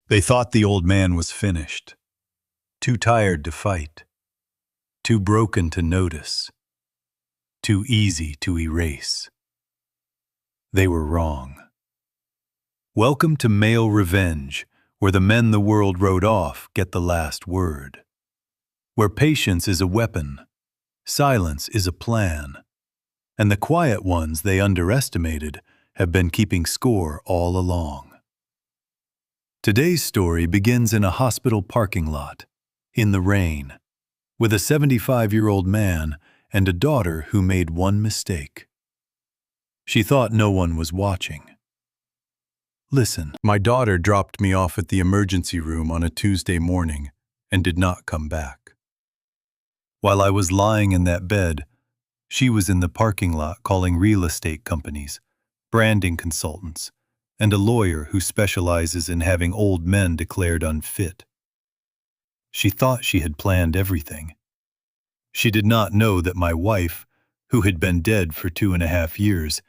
They thought the old man was finished, too tired to fight, too broken to notice, too easy to erase. They were wrong. Welcome to male revenge, where the men the world wrote off get the last word. Where patience is a weapon, silence is a plan, and the quiet ones they underestimated have been keeping score all along. Today's story begins in a hospital parking lot, in the rain, with a 75-year-old man and a daughter who made one mistake. She thought no one was watching. Listen, my daughter dropped me off at the emergency room on a Tuesday morning and did not come back. While I was lying in that bed, she was in the parking lot calling real estate companies, branding consultants, and a lawyer who specializes in having old men declared unfit. She thought she had planned everything. She did not know that my wife, who had been dead for 2.5 years,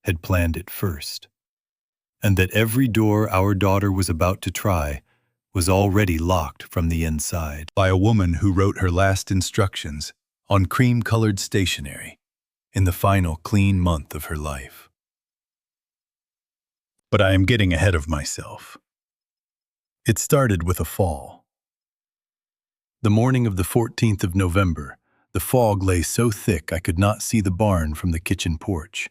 had planned it first, and that every door our daughter was about to try was already locked from the inside by a woman who wrote her last instructions on cream-colored stationery in the final clean month of her life. But I am getting ahead of myself. It started with a fall. The morning of the 14th of November, the fog lay so thick I could not see the barn from the kitchen porch.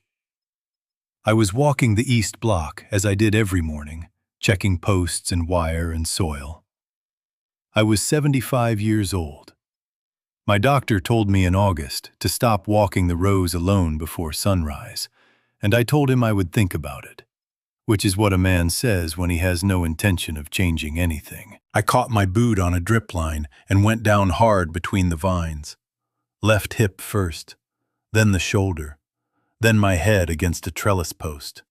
I was walking the east block, as I did every morning, checking posts and wire and soil. I was 75 years old. My doctor told me in August to stop walking the rows alone before sunrise, and I told him I would think about it, which is what a man says when he has no intention of changing anything. I caught my boot on a drip line and went down hard between the vines. Left hip first, then the shoulder, then my head against a trellis post.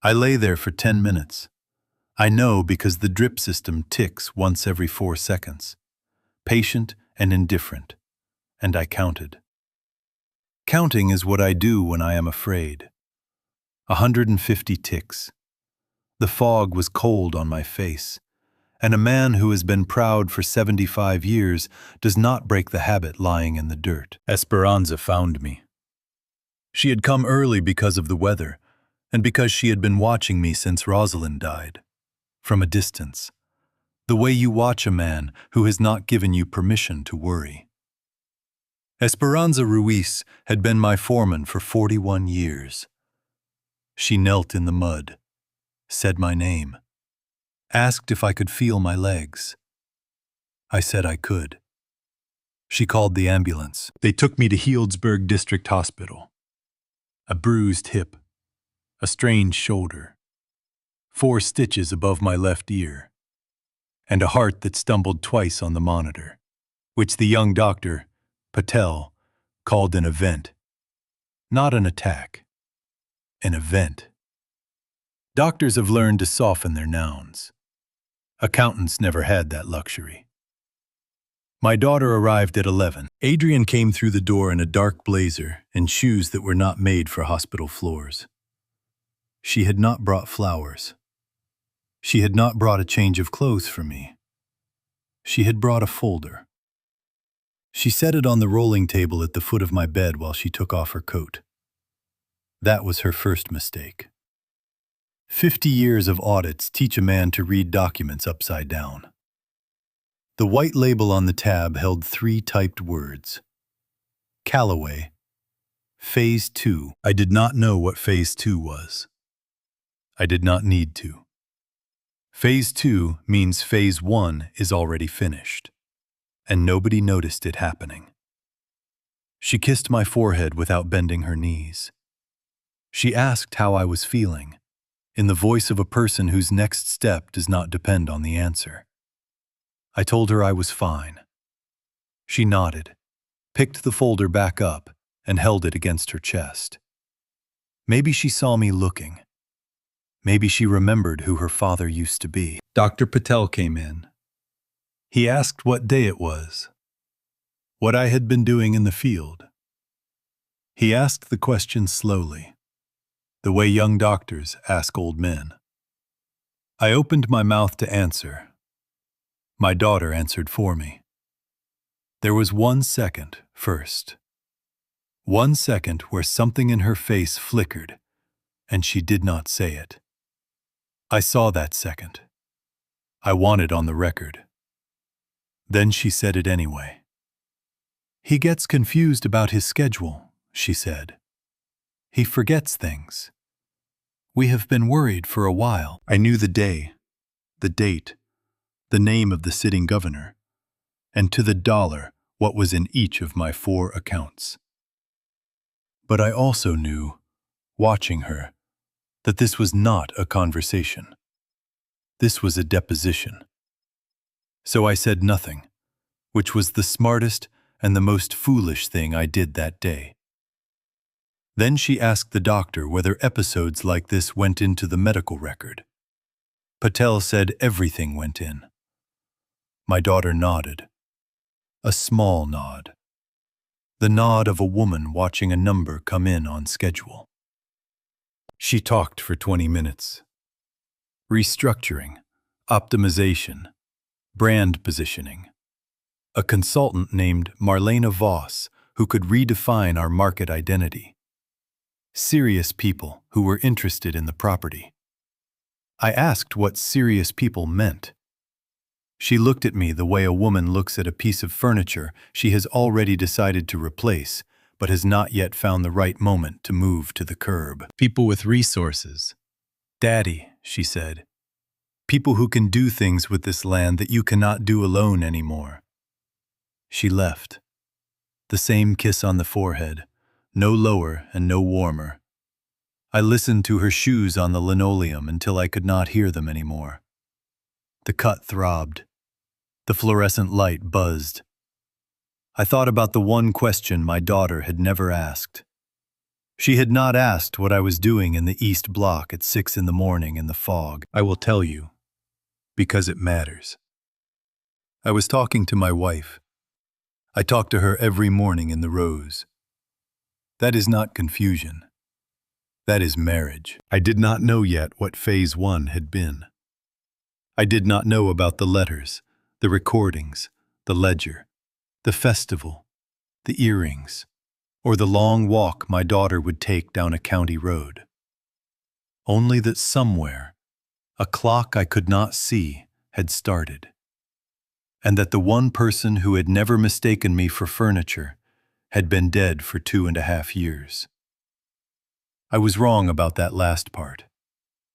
I lay there for 10 minutes. I know because the drip system ticks once every 4 seconds, patient and indifferent, and I counted. Counting is what I do when I am afraid. 150 ticks. The fog was cold on my face, and a man who has been proud for 75 years does not break the habit lying in the dirt. Esperanza found me. She had come early because of the weather, and because she had been watching me since Rosalind died, from a distance, the way you watch a man who has not given you permission to worry. Esperanza Ruiz had been my foreman for 41 years. She knelt in the mud, said my name, asked if I could feel my legs. I said I could. She called the ambulance. They took me to Healdsburg District Hospital. A bruised hip, a strained shoulder, 4 stitches above my left ear, and a heart that stumbled twice on the monitor, which the young doctor, Patel, called an event. Not an attack, an event. Doctors have learned to soften their nouns. Accountants never had that luxury. My daughter arrived at 11. Adrian came through the door in a dark blazer and shoes that were not made for hospital floors. She had not brought flowers. She had not brought a change of clothes for me. She had brought a folder. She set it on the rolling table at the foot of my bed while she took off her coat. That was her first mistake. 50 years of audits teach a man to read documents upside down. The white label on the tab held 3 typed words. Calloway, Phase 2. I did not know what Phase 2 was. I did not need to. Phase 2 means Phase 1 is already finished, and nobody noticed it happening. She kissed my forehead without bending her knees. She asked how I was feeling, in the voice of a person whose next step does not depend on the answer. I told her I was fine. She nodded, picked the folder back up, and held it against her chest. Maybe she saw me looking. Maybe she remembered who her father used to be. Dr. Patel came in. He asked what day it was, what I had been doing in the field. He asked the question slowly, the way young doctors ask old men. I opened my mouth to answer. My daughter answered for me. There was 1 second first. 1 second where something in her face flickered, and she did not say it. I saw that second. I want it on the record. Then she said it anyway. He gets confused about his schedule, she said. He forgets things. We have been worried for a while. I knew the day, the date, the name of the sitting governor, and to the dollar what was in each of my 4 accounts. But I also knew, watching her, that this was not a conversation. This was a deposition. So I said nothing, which was the smartest and the most foolish thing I did that day. Then she asked the doctor whether episodes like this went into the medical record. Patel said everything went in. My daughter nodded. A small nod. The nod of a woman watching a number come in on schedule. She talked for 20 minutes. Restructuring, optimization, brand positioning. A consultant named Marlena Voss who could redefine our market identity. Serious people who were interested in the property. I asked what serious people meant. She looked at me the way a woman looks at a piece of furniture she has already decided to replace, but has not yet found the right moment to move to the curb. People with resources. Daddy, she said. People who can do things with this land that you cannot do alone anymore. She left. The same kiss on the forehead, no lower and no warmer. I listened to her shoes on the linoleum until I could not hear them anymore. The cut throbbed. The fluorescent light buzzed. I thought about the one question my daughter had never asked. She had not asked what I was doing in the East Block at 6 in the morning in the fog. I will tell you, because it matters. I was talking to my wife. I talk to her every morning in the Rose. That is not confusion. That is marriage. I did not know yet what phase 1 had been. I did not know about the letters, the recordings, the ledger, the festival, the earrings, or the long walk my daughter would take down a county road. Only that somewhere, a clock I could not see had started, and that the one person who had never mistaken me for furniture had been dead for 2.5 years. I was wrong about that last part,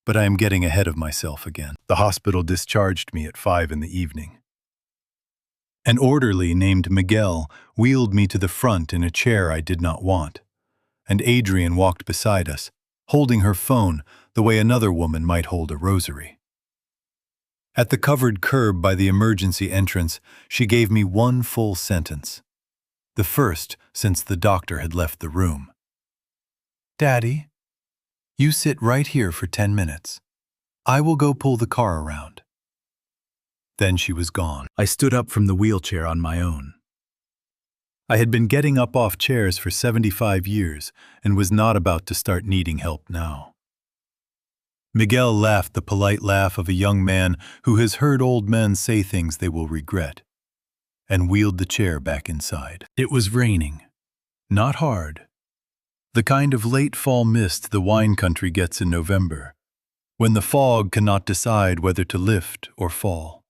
but I am getting ahead of myself again. The hospital discharged me at 5 in the evening. An orderly named Miguel wheeled me to the front in a chair I did not want, and Adrian walked beside us, holding her phone the way another woman might hold a rosary. At the covered curb by the emergency entrance, she gave me one full sentence, the first since the doctor had left the room. Daddy, you sit right here for 10 minutes. I will go pull the car around. Then she was gone. I stood up from the wheelchair on my own. I had been getting up off chairs for 75 years and was not about to start needing help now. Miguel laughed the polite laugh of a young man who has heard old men say things they will regret, and wheeled the chair back inside. It was raining. Not hard. The kind of late fall mist the wine country gets in November, when the fog cannot decide whether to lift or fall.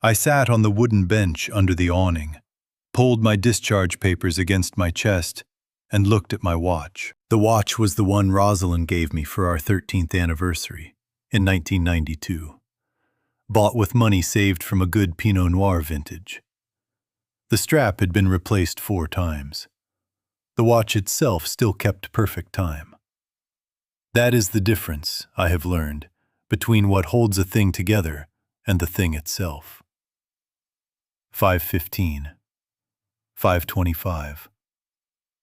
I sat on the wooden bench under the awning, pulled my discharge papers against my chest, and looked at my watch. The watch was the one Rosalind gave me for our 13th anniversary in 1992, bought with money saved from a good Pinot Noir vintage. The strap had been replaced 4 times. The watch itself still kept perfect time. That is the difference, I have learned, between what holds a thing together and the thing itself. 5:15, 5:25,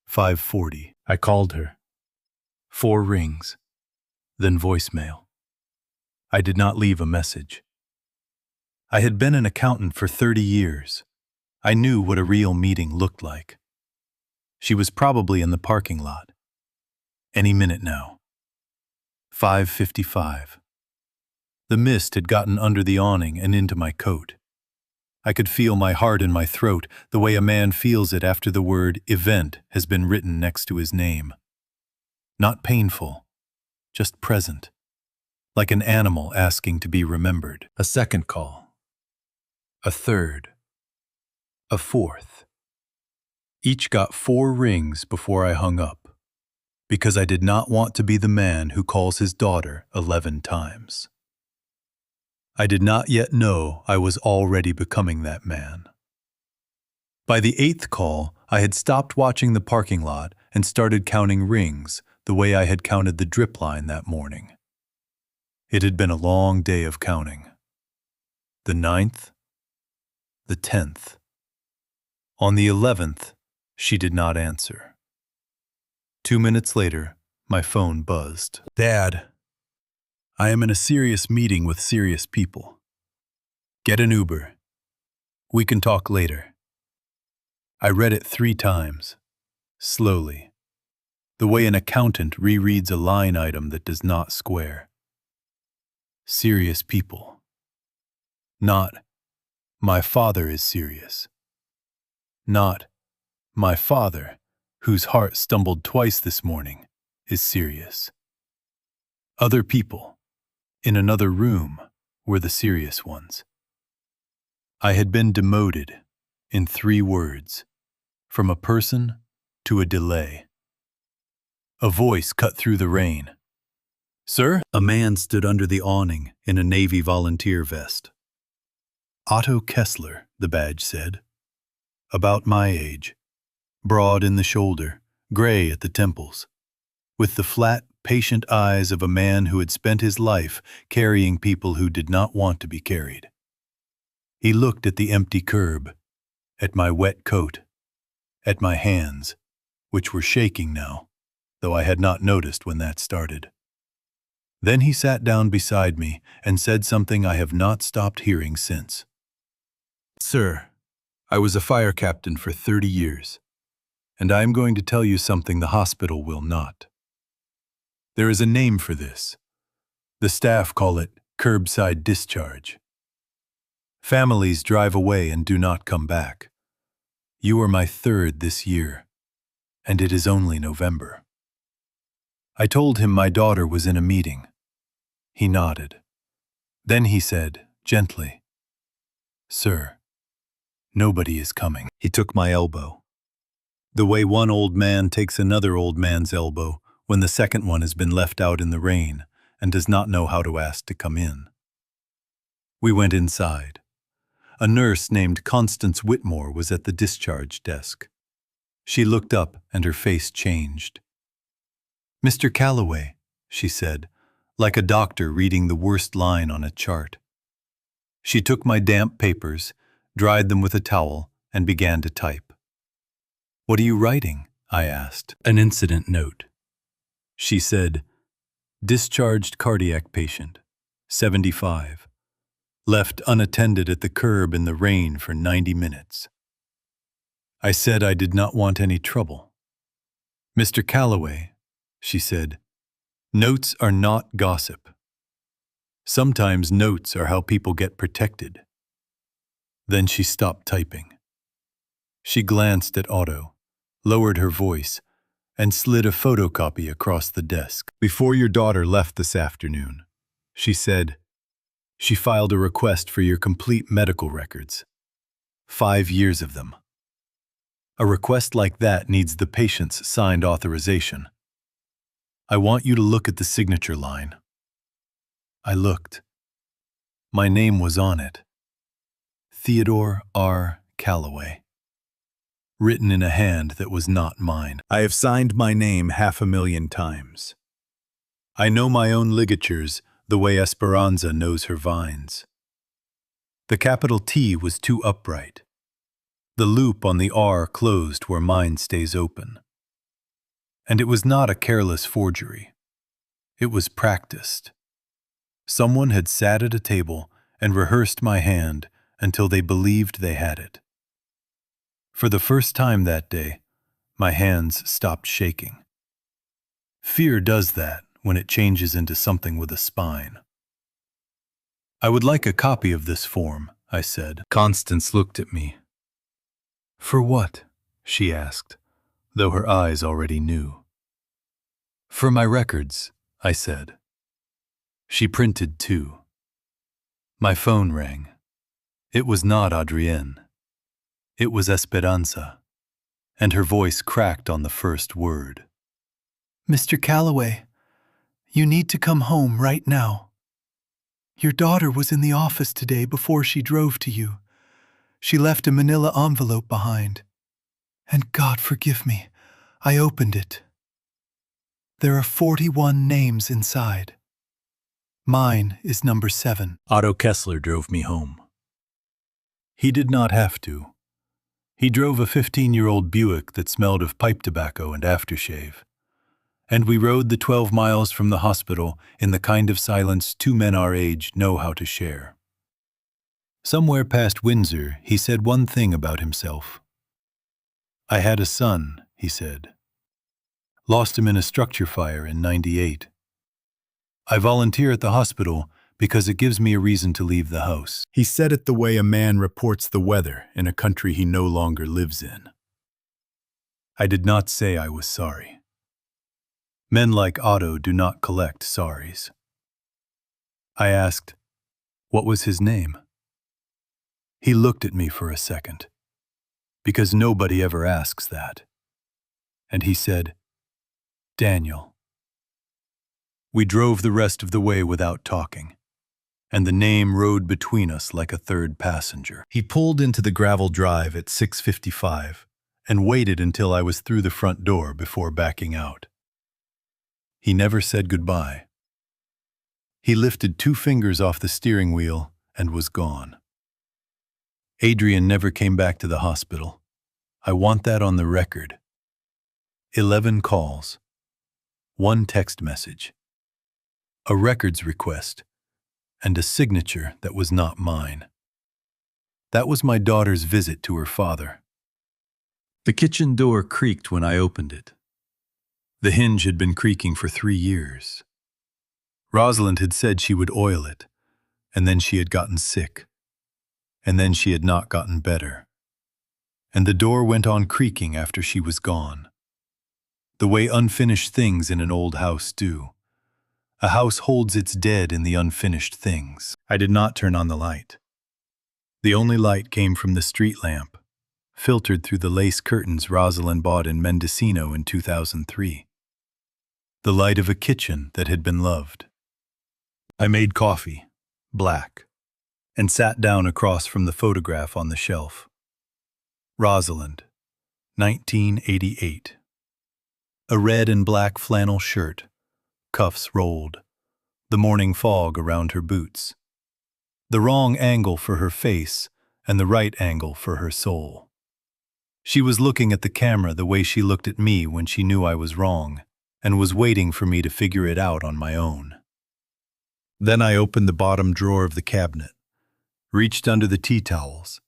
5:40. I called her. 4 rings, then voicemail. I did not leave a message. I had been an accountant for 30 years. I knew what a real meeting looked like. She was probably in the parking lot. Any minute now. 5:55. The mist had gotten under the awning and into my coat. I could feel my heart in my throat the way a man feels it after the word event has been written next to his name. Not painful, just present, like an animal asking to be remembered. A second call. A third. A fourth. Each got 4 rings before I hung up, because I did not want to be the man who calls his daughter 11 times. I did not yet know I was already becoming that man. By the 8th call, I had stopped watching the parking lot and started counting rings the way I had counted the drip line that morning. It had been a long day of counting. The 9th, the 10th. On the 11th, she did not answer. 2 minutes later, my phone buzzed. Dad, I am in a serious meeting with serious people. Get an Uber. We can talk later. I read it 3 times, slowly, the way an accountant rereads a line item that does not square. Serious people. Not, my father is serious. Not, my father, whose heart stumbled twice this morning, is serious. Other people, in another room, were the serious ones. I had been demoted, in 3 words, from a person to a delay. A voice cut through the rain. Sir? A man stood under the awning in a Navy volunteer vest. Otto Kessler, the badge said. About my age. Broad in the shoulder, gray at the temples, with the flat, patient eyes of a man who had spent his life carrying people who did not want to be carried. He looked at the empty curb, at my wet coat, at my hands, which were shaking now, though I had not noticed when that started. Then he sat down beside me and said something I have not stopped hearing since. Sir, I was a fire captain for 30 years, and I am going to tell you something the hospital will not. There is a name for this. The staff call it curbside discharge. Families drive away and do not come back. You are my 3rd this year, and it is only November. I told him my daughter was in a meeting. He nodded. Then he said, gently, Sir, nobody is coming. He took my elbow. The way one old man takes another old man's elbow when the second one has been left out in the rain and does not know how to ask to come in. We went inside. A nurse named Constance Whitmore was at the discharge desk. She looked up and her face changed. Mr. Calloway, she said, like a doctor reading the worst line on a chart. She took my damp papers, dried them with a towel, and began to type. What are you writing? I asked. An incident note. She said, discharged cardiac patient, 75, left unattended at the curb in the rain for 90 minutes. I said I did not want any trouble. Mr. Calloway, she said, notes are not gossip. Sometimes notes are how people get protected. Then she stopped typing. She glanced at Otto, lowered her voice, and slid a photocopy across the desk. Before your daughter left this afternoon, she said, she filed a request for your complete medical records. 5 years of them. A request like that needs the patient's signed authorization. I want you to look at the signature line. I looked. My name was on it. Theodore R. Calloway. Written in a hand that was not mine. I have signed my name 500,000 times. I know my own ligatures the way Esperanza knows her vines. The capital T was too upright. The loop on the R closed where mine stays open. And it was not a careless forgery. It was practiced. Someone had sat at a table and rehearsed my hand until they believed they had it. For the first time that day, my hands stopped shaking. Fear does that when it changes into something with a spine. "I would like a copy of this form," I said. Constance looked at me. "For what?" she asked, though her eyes already knew. "For my records," I said. She printed too. My phone rang. It was not Adrienne. It was Esperanza, and her voice cracked on the first word. "Mr. Calloway, you need to come home right now. Your daughter was in the office today before she drove to you. She left a manila envelope behind. And God forgive me, I opened it. There are 41 names inside. Mine is number 7. Otto Kessler drove me home. He did not have to. He drove a 15-year-old Buick that smelled of pipe tobacco and aftershave. And we rode the 12 miles from the hospital in the kind of silence two men our age know how to share. Somewhere past Windsor, he said one thing about himself. "I had a son," he said. "Lost him in a structure fire in '98. I volunteer at the hospital because it gives me a reason to leave the house." He said it the way a man reports the weather in a country he no longer lives in. I did not say I was sorry. Men like Otto do not collect sorries. I asked, "What was his name?" He looked at me for a second, because nobody ever asks that. And he said, "Daniel." We drove the rest of the way without talking, and the name rode between us like a third passenger. He pulled into the gravel drive at 6:55 and waited until I was through the front door before backing out. He never said goodbye. He lifted 2 fingers off the steering wheel and was gone. Adrian never came back to the hospital. I want that on the record. 11 calls, 1 text message, a records request, and a signature that was not mine. That was my daughter's visit to her father. The kitchen door creaked when I opened it. The hinge had been creaking for 3 years. Rosalind had said she would oil it, and then she had gotten sick, and then she had not gotten better. And the door went on creaking after she was gone. The way unfinished things in an old house do. A house holds its dead in the unfinished things. I did not turn on the light. The only light came from the street lamp, filtered through the lace curtains Rosalind bought in Mendocino in 2003. The light of a kitchen that had been loved. I made coffee, black, and sat down across from the photograph on the shelf. Rosalind, 1988. A red and black flannel shirt, cuffs rolled, the morning fog around her boots. The wrong angle for her face and the right angle for her soul. She was looking at the camera the way she looked at me when she knew I was wrong, and was waiting for me to figure it out on my own. Then I opened the bottom drawer of the cabinet, reached under the tea towels,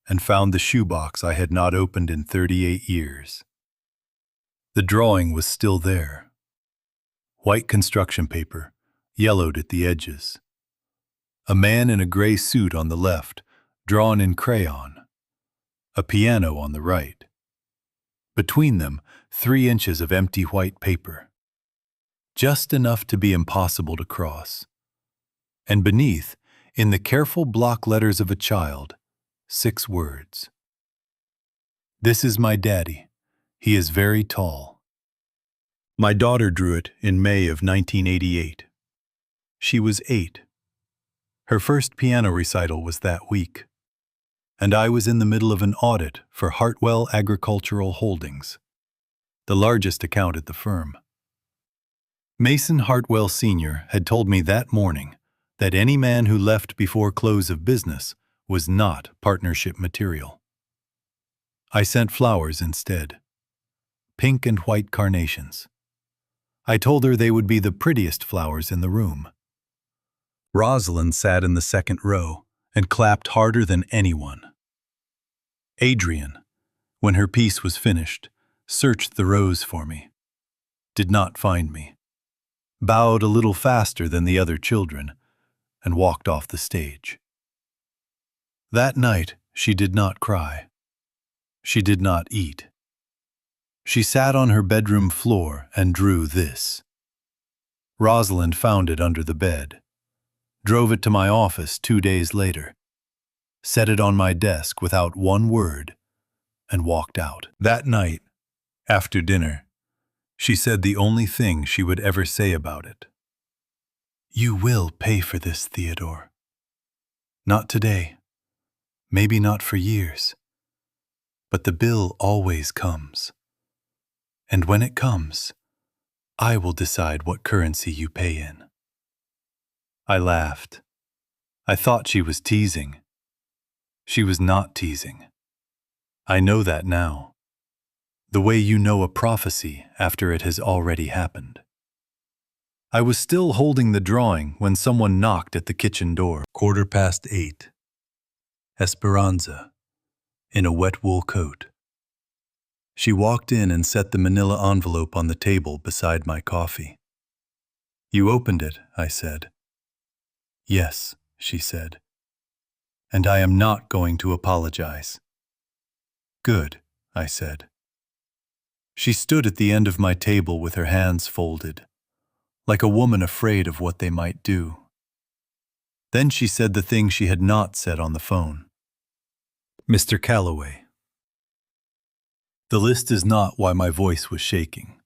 and found the shoebox I had not opened in 38 years. The drawing was still there. White construction paper, yellowed at the edges. A man in a gray suit on the left, drawn in crayon. A piano on the right. Between them, 3 inches of empty white paper. Just enough to be impossible to cross. And beneath, in the careful block letters of a child, 6 words. "This is my daddy. He is very tall." My daughter drew it in May of 1988. She was 8. Her first piano recital was that week. And I was in the middle of an audit for Hartwell Agricultural Holdings, the largest account at the firm. Mason Hartwell Sr. had told me that morning that any man who left before close of business was not partnership material. I sent flowers instead. Pink and white carnations. I told her they would be the prettiest flowers in the room. Rosalind sat in the second row and clapped harder than anyone. Adrian, when her piece was finished, searched the rows for me. Did not find me. Bowed a little faster than the other children, and walked off the stage. That night, she did not cry. She did not eat. She sat on her bedroom floor and drew this. Rosalind found it under the bed, drove it to my office 2 days later, set it on my desk without one word, and walked out. That night, after dinner, she said the only thing she would ever say about it. "You will pay for this, Theodore. Not today, maybe not for years, but the bill always comes. And when it comes, I will decide what currency you pay in." I laughed. I thought she was teasing. She was not teasing. I know that now. The way you know a prophecy after it has already happened. I was still holding the drawing when someone knocked at the kitchen door. 8:15. Esperanza, in a wet wool coat. She walked in and set the manila envelope on the table beside my coffee. "You opened it," I said. "Yes," she said. "And I am not going to apologize." "Good," I said. She stood at the end of my table with her hands folded, like a woman afraid of what they might do. Then she said the thing she had not said on the phone. "Mr. Calloway." The list is not why my voice was shaking.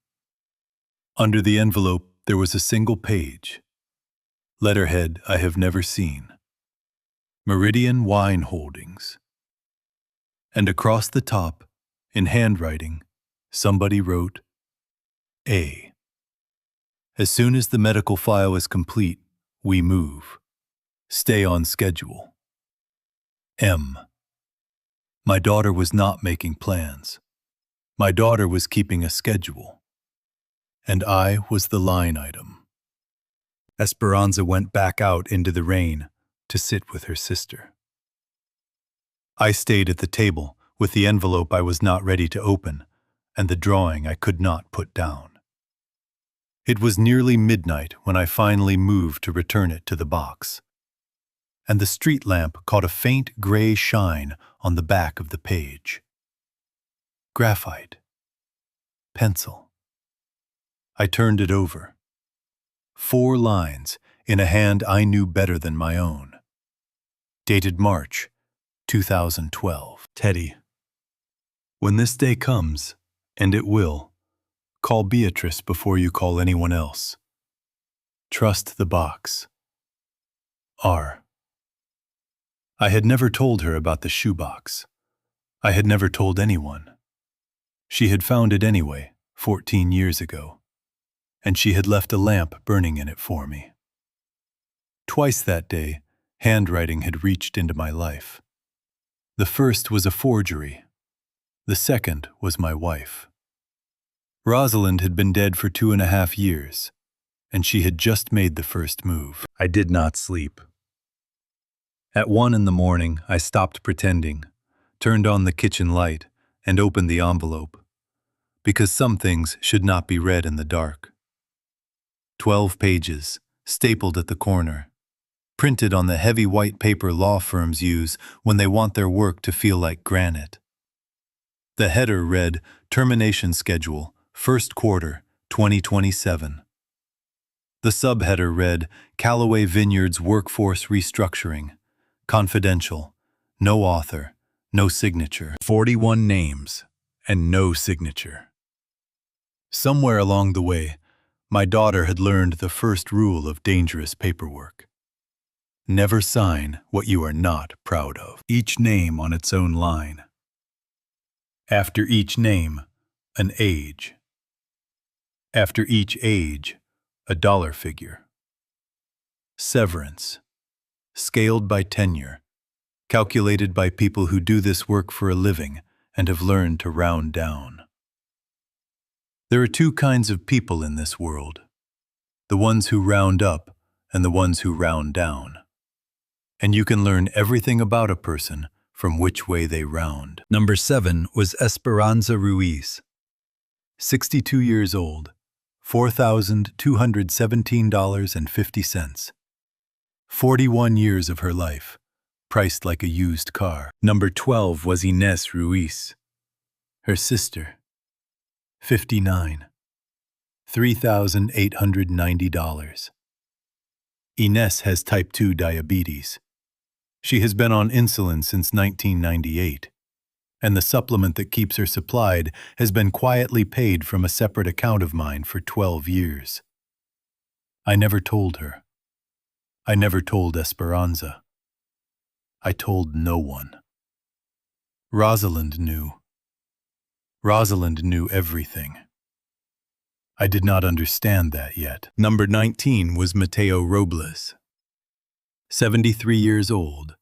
Under the envelope, there was a single page. Letterhead I have never seen. Meridian Wine Holdings. And across the top, in handwriting, somebody wrote, A. As soon as the medical file is complete, we move. Stay on schedule. M. My daughter was not making plans. My daughter was keeping a schedule. And I was the line item. Esperanza went back out into the rain to sit with her sister. I stayed at the table with the envelope I was not ready to open and the drawing I could not put down. It was nearly midnight when I finally moved to return it to the box, and the street lamp caught a faint gray shine on the back of the page. Graphite. Pencil. I turned it over. 4 lines in a hand I knew better than my own. Dated March 2012. Teddy. When this day comes, and it will, call Beatrice before you call anyone else. Trust the box. R. I had never told her about the shoebox. I had never told anyone. She had found it anyway, 14 years ago, and she had left a lamp burning in it for me. Twice that day, handwriting had reached into my life. The first was a forgery. The second was my wife. Rosalind had been dead for 2.5 years, and she had just made the first move. I did not sleep. At 1 a.m, I stopped pretending, turned on the kitchen light, and opened the envelope, because some things should not be read in the dark. 12 pages, stapled at the corner, printed on the heavy white paper law firms use when they want their work to feel like granite. The header read, Termination Schedule, First Quarter, 2027. The subheader read, Callaway Vineyards Workforce Restructuring, Confidential, no author, no signature. 41 names, and no signature. Somewhere along the way, my daughter had learned the first rule of dangerous paperwork. Never sign what you are not proud of. Each name on its own line. After each name, an age. After each age, a dollar figure. Severance. Scaled by tenure. Calculated by people who do this work for a living and have learned to round down. There are 2 kinds of people in this world. The ones who round up and the ones who round down. And you can learn everything about a person from which way they round. Number 7 was Esperanza Ruiz. 62 years old, $4,217.50. 41 years of her life, priced like a used car. Number 12 was Ines Ruiz. Her sister, 59, $3,890. Ines has type 2 diabetes. She has been on insulin since 1998, and the supplement that keeps her supplied has been quietly paid from a separate account of mine for 12 years. I never told her. I never told Esperanza. I told no one. Rosalind knew. Rosalind knew everything. I did not understand that yet. Number 19 was Mateo Robles. 73 years old,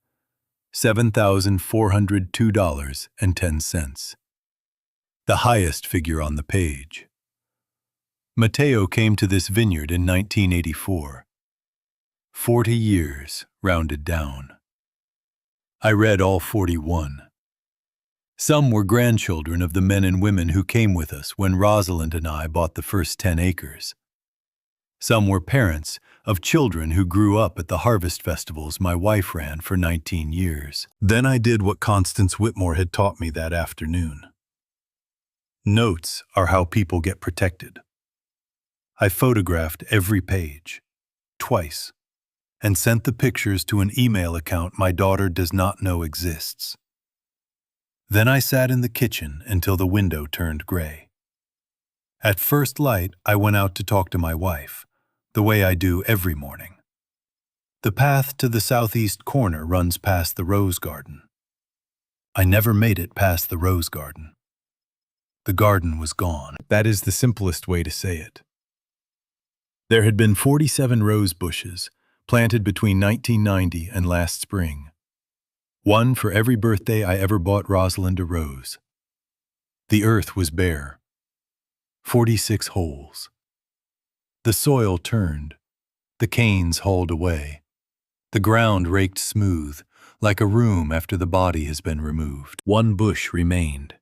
$7,402.10. The highest figure on the page. Mateo came to this vineyard in 1984. 40 years, rounded down. I read all 41. Some were grandchildren of the men and women who came with us when Rosalind and I bought the first 10 acres. Some were parents of children who grew up at the harvest festivals my wife ran for 19 years. Then I did what Constance Whitmore had taught me that afternoon. Notes are how people get protected. I photographed every page, twice, and sent the pictures to an email account my daughter does not know exists. Then I sat in the kitchen until the window turned gray. At first light, I went out to talk to my wife, the way I do every morning. The path to the southeast corner runs past the rose garden. I never made it past the rose garden. The garden was gone. That is the simplest way to say it. There had been 47 rose bushes, planted between 1990 and last spring. One for every birthday I ever bought Rosalind a rose. The earth was bare. 46 holes. The soil turned. The canes hauled away. The ground raked smooth, like a room after the body has been removed. One bush remained.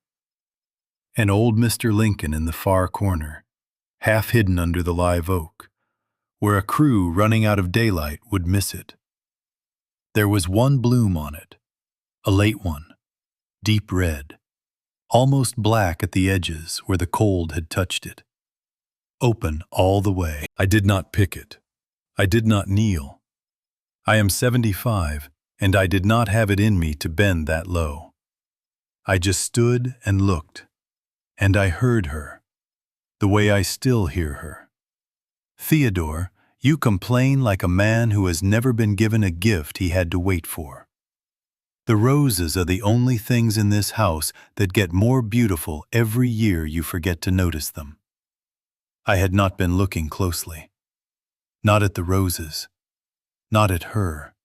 An old Mr. Lincoln in the far corner, half hidden under the live oak, where a crew running out of daylight would miss it. There was one bloom on it, a late one, deep red, almost black at the edges where the cold had touched it. Open all the way. I did not pick it. I did not kneel. I am 75, and I did not have it in me to bend that low. I just stood and looked, and I heard her, the way I still hear her. Theodore, you complain like a man who has never been given a gift he had to wait for. The roses are the only things in this house that get more beautiful every year you forget to notice them. I had not been looking closely. Not at the roses. Not at her.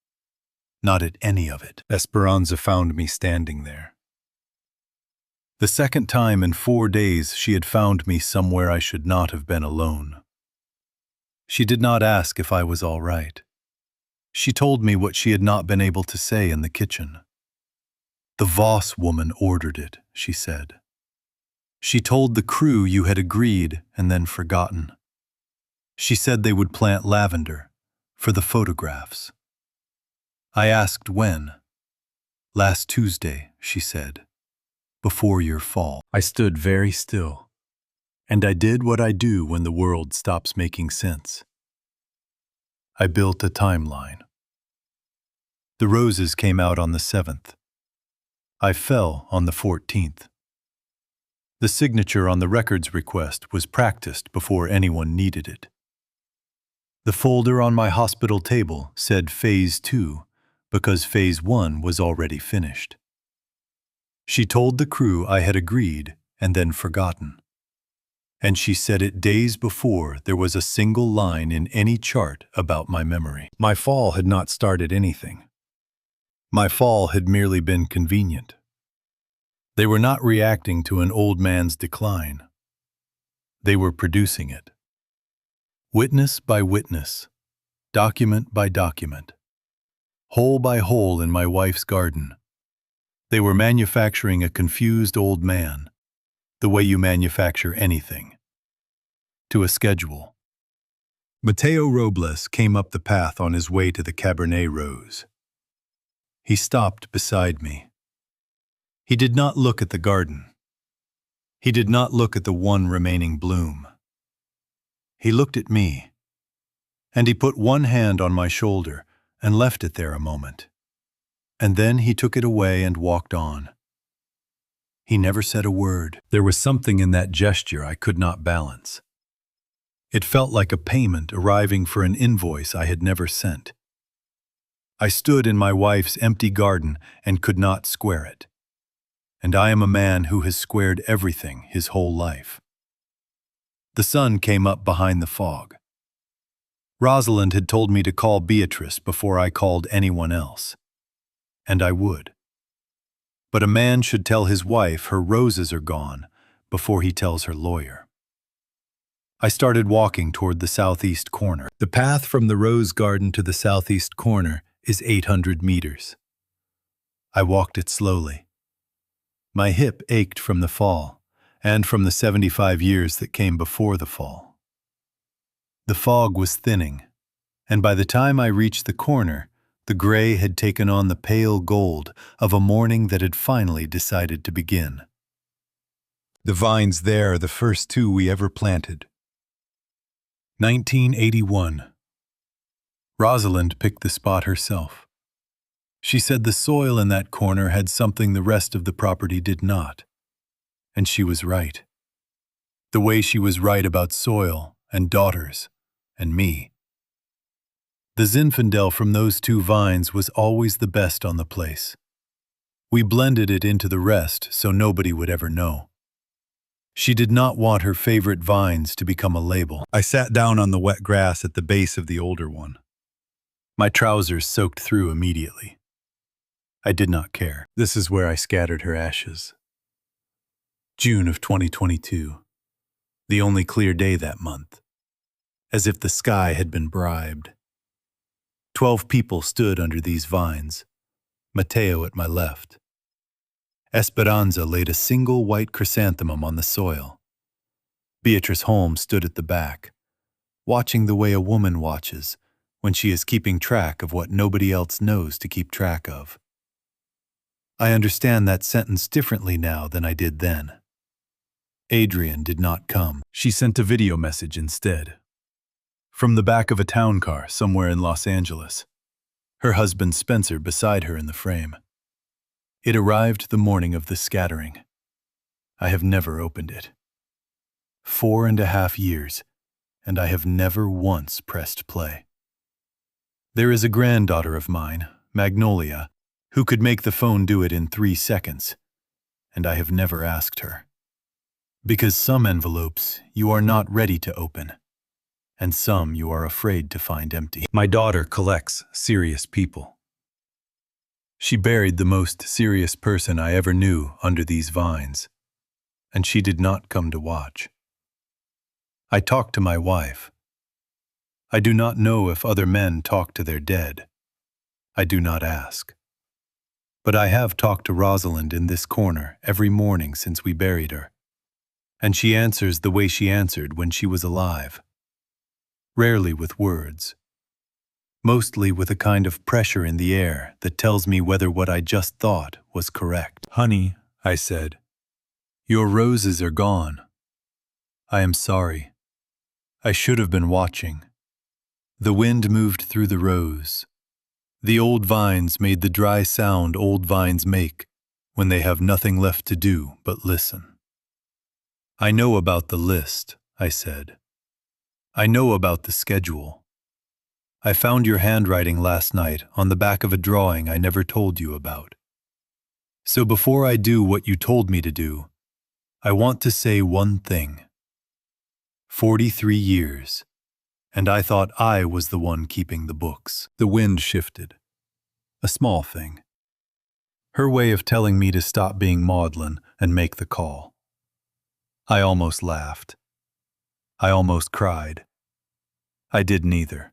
Not at any of it. Esperanza found me standing there. The second time in 4 days she had found me somewhere I should not have been alone. She did not ask if I was all right. She told me what she had not been able to say in the kitchen. The Voss woman ordered it, she said. She told the crew you had agreed and then forgotten. She said they would plant lavender for the photographs. I asked when. Last Tuesday, she said, before your fall. I stood very still. And I did what I do when the world stops making sense. I built a timeline. The roses came out on the 7th. I fell on the 14th. The signature on the records request was practiced before anyone needed it. The folder on my hospital table said Phase 2 because Phase 1 was already finished. She told the crew I had agreed and then forgotten. And she said it days before there was a single line in any chart about my memory. My fall had not started anything. My fall had merely been convenient. They were not reacting to an old man's decline. They were producing it. Witness by witness, document by document, hole by hole in my wife's garden. They were manufacturing a confused old man, the way you manufacture anything, to a schedule. Mateo Robles came up the path on his way to the Cabernet Rose. He stopped beside me. He did not look at the garden. He did not look at the one remaining bloom. He looked at me, and he put one hand on my shoulder and left it there a moment. And then he took it away and walked on. He never said a word. There was something in that gesture I could not balance. It felt like a payment arriving for an invoice I had never sent. I stood in my wife's empty garden and could not square it. And I am a man who has squared everything his whole life. The sun came up behind the fog. Rosalind had told me to call Beatrice before I called anyone else. And I would. But a man should tell his wife her roses are gone before he tells her lawyer. I started walking toward the southeast corner. The path from the rose garden to the southeast corner is 800 meters. I walked it slowly. My hip ached from the fall and from the 75 years that came before the fall. The fog was thinning, and by the time I reached the corner, the gray had taken on the pale gold of a morning that had finally decided to begin. The vines there are the first two we ever planted. 1981. Rosalind picked the spot herself. She said the soil in that corner had something the rest of the property did not. And she was right. The way she was right about soil and daughters and me. The Zinfandel from those two vines was always the best on the place. We blended it into the rest so nobody would ever know. She did not want her favorite vines to become a label. I sat down on the wet grass at the base of the older one. My trousers soaked through immediately. I did not care. This is where I scattered her ashes. June of 2022. The only clear day that month. As if the sky had been bribed. 12 people stood under these vines. Mateo at my left. Esperanza laid a single white chrysanthemum on the soil. Beatrice Holmes stood at the back, watching the way a woman watches when she is keeping track of what nobody else knows to keep track of. I understand that sentence differently now than I did then. Adrian did not come. She sent a video message instead. From the back of a town car somewhere in Los Angeles. Her husband Spencer beside her in the frame. It arrived the morning of the scattering. I have never opened it. 4.5 years, and I have never once pressed play. There is a granddaughter of mine, Magnolia, who could make the phone do it in 3 seconds, and I have never asked her. Because some envelopes you are not ready to open, and some you are afraid to find empty. My daughter collects serious people. She buried the most serious person I ever knew under these vines, and she did not come to watch. I talked to my wife. I do not know if other men talk to their dead. I do not ask. But I have talked to Rosalind in this corner every morning since we buried her, and she answers the way she answered when she was alive. Rarely with words. Mostly with a kind of pressure in the air that tells me whether what I just thought was correct. Honey, I said, your roses are gone. I am sorry. I should have been watching. The wind moved through the rose. The old vines made the dry sound old vines make when they have nothing left to do but listen. I know about the list, I said. I know about the schedule. I found your handwriting last night on the back of a drawing I never told you about. So before I do what you told me to do, I want to say one thing. 43 years, and I thought I was the one keeping the books. The wind shifted. A small thing. Her way of telling me to stop being maudlin and make the call. I almost laughed. I almost cried. I did neither.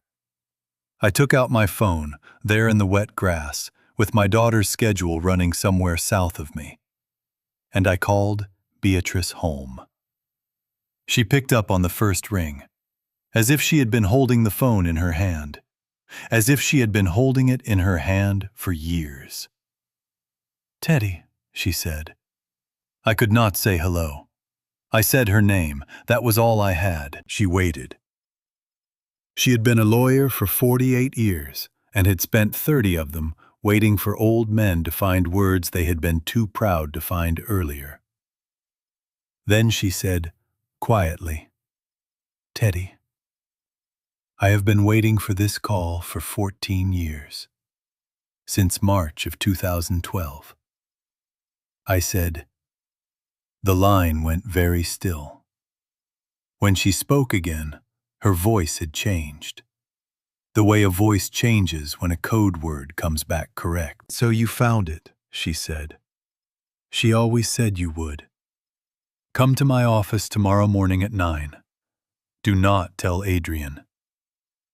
I took out my phone, there in the wet grass, with my daughter's schedule running somewhere south of me. And I called Beatrice home. She picked up on the first ring. as if she had been holding the phone in her hand, as if she had been holding it in her hand for years. "Teddy," she said. I could not say hello. I said her name. That was all I had. She waited. She had been a lawyer for 48 years and had spent 30 of them waiting for old men to find words they had been too proud to find earlier. Then she said, quietly, "Teddy, I have been waiting for this call for 14 years, since March of 2012. I said, the line went very still. When she spoke again, her voice had changed. The way a voice changes when a code word comes back correct. "So you found it," she said. "She always said you would. Come to my office tomorrow morning at 9. Do not tell Adrian.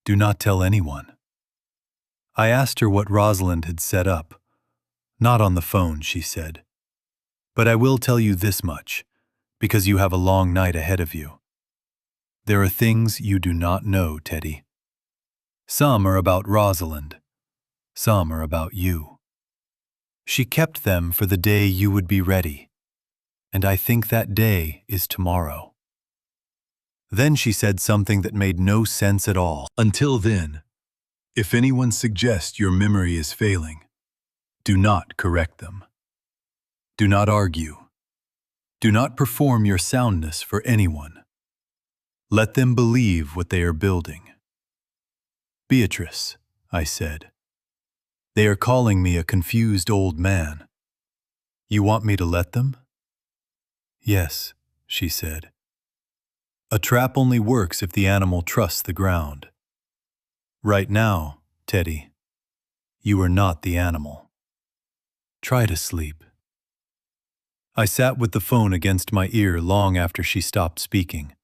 Do not tell anyone." I asked her what Rosalind had set up. "Not on the phone," she said. "But I will tell you this much, because you have a long night ahead of you. There are things you do not know, Teddy. Some are about Rosalind. Some are about you. She kept them for the day you would be ready, and I think that day is tomorrow." Then she said something that made no sense at all. "Until then, if anyone suggests your memory is failing, do not correct them. Do not argue. Do not perform your soundness for anyone. Let them believe what they are building." "Beatrice," I said, "they are calling me a confused old man. You want me to let them?" "Yes," she said. "A trap only works if the animal trusts the ground. Right now, Teddy, you are not the animal. Try to sleep." I sat with the phone against my ear long after she stopped speaking.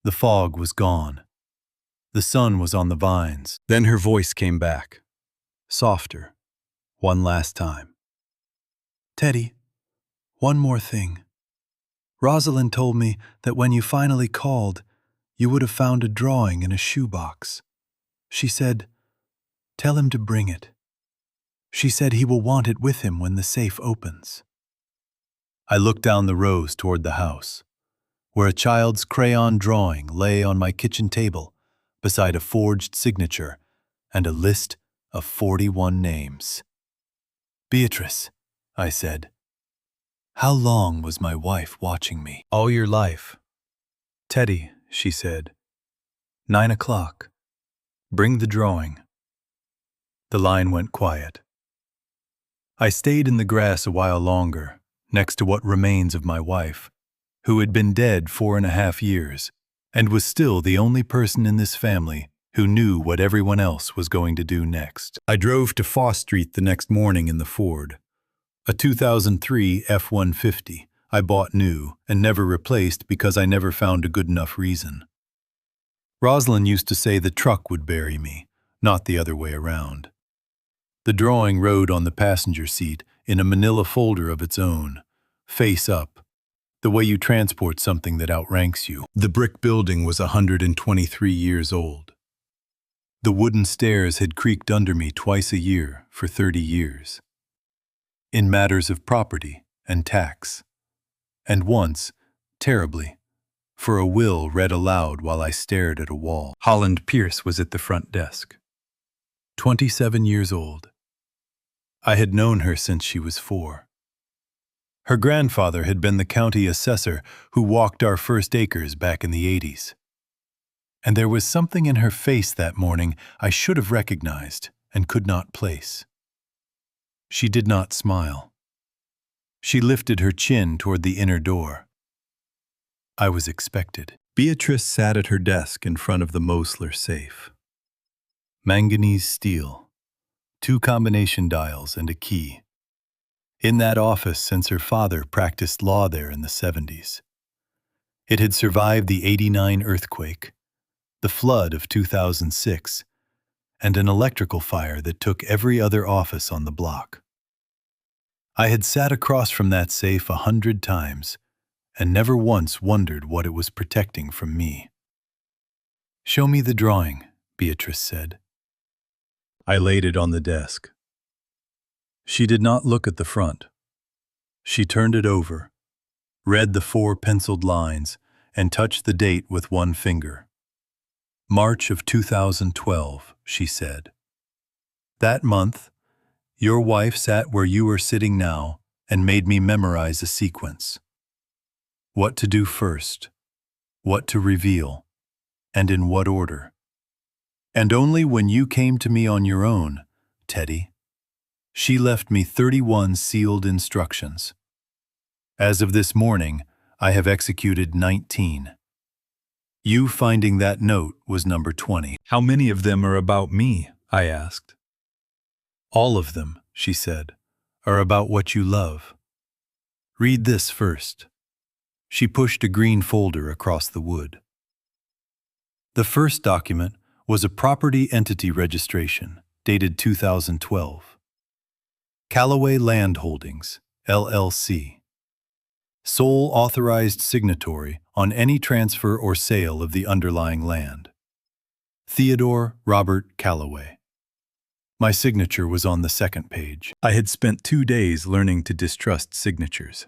The fog was gone. The sun was on the vines. Then her voice came back, softer, one last time. "Teddy, one more thing. Rosalind told me that when you finally called, you would have found a drawing in a shoebox. She said, 'Tell him to bring it.' She said he will want it with him when the safe opens." I looked down the rows toward the house, where a child's crayon drawing lay on my kitchen table beside a forged signature and a list of 41 names. "Beatrice," I said, "how long was my wife watching me?" "All your life." "Teddy," she said, 9 o'clock. Bring the drawing." The line went quiet. I stayed in the grass a while longer, next to what remains of my wife, who had been dead 4.5 years, and was still the only person in this family who knew what everyone else was going to do next. I drove to Foss Street the next morning in the Ford, a 2003 F-150 I bought new and never replaced because I never found a good enough reason. Rosalind used to say the truck would bury me, not the other way around. The drawing rode on the passenger seat in a manila folder of its own, face up, the way you transport something that outranks you. The brick building was 123 years old. The wooden stairs had creaked under me twice a year for 30 years. In matters of property and tax. And once, terribly, for a will read aloud while I stared at a wall. Holland Pierce was at the front desk. 27 years old. I had known her since she was 4. Her grandfather had been the county assessor who walked our first acres back in the 80s. And there was something in her face that morning I should have recognized and could not place. She did not smile. She lifted her chin toward the inner door. I was expected. Beatrice sat at her desk in front of the Mosler safe. Manganese steel, 2 combination dials and a key. In that office since her father practiced law there in the 70s. It had survived the '89 earthquake, the flood of 2006, and an electrical fire that took every other office on the block. I had sat across from that safe 100 times and never once wondered what it was protecting from me. "Show me the drawing," Beatrice said. I laid it on the desk. She did not look at the front. She turned it over, read the 4 penciled lines, and touched the date with one finger. "March of 2012, she said. "That month, your wife sat where you are sitting now and made me memorize a sequence. What to do first, what to reveal, and in what order. And only when you came to me on your own, Teddy, she left me 31 sealed instructions. As of this morning, I have executed 19. You finding that note was number 20. "How many of them are about me?" I asked. "All of them," she said, "are about what you love. Read this first." She pushed a green folder across the wood. The first document was a property entity registration, dated 2012. Calloway Land Holdings, LLC. Sole authorized signatory on any transfer or sale of the underlying land. Theodore Robert Calloway. My signature was on the second page. I had spent 2 days learning to distrust signatures,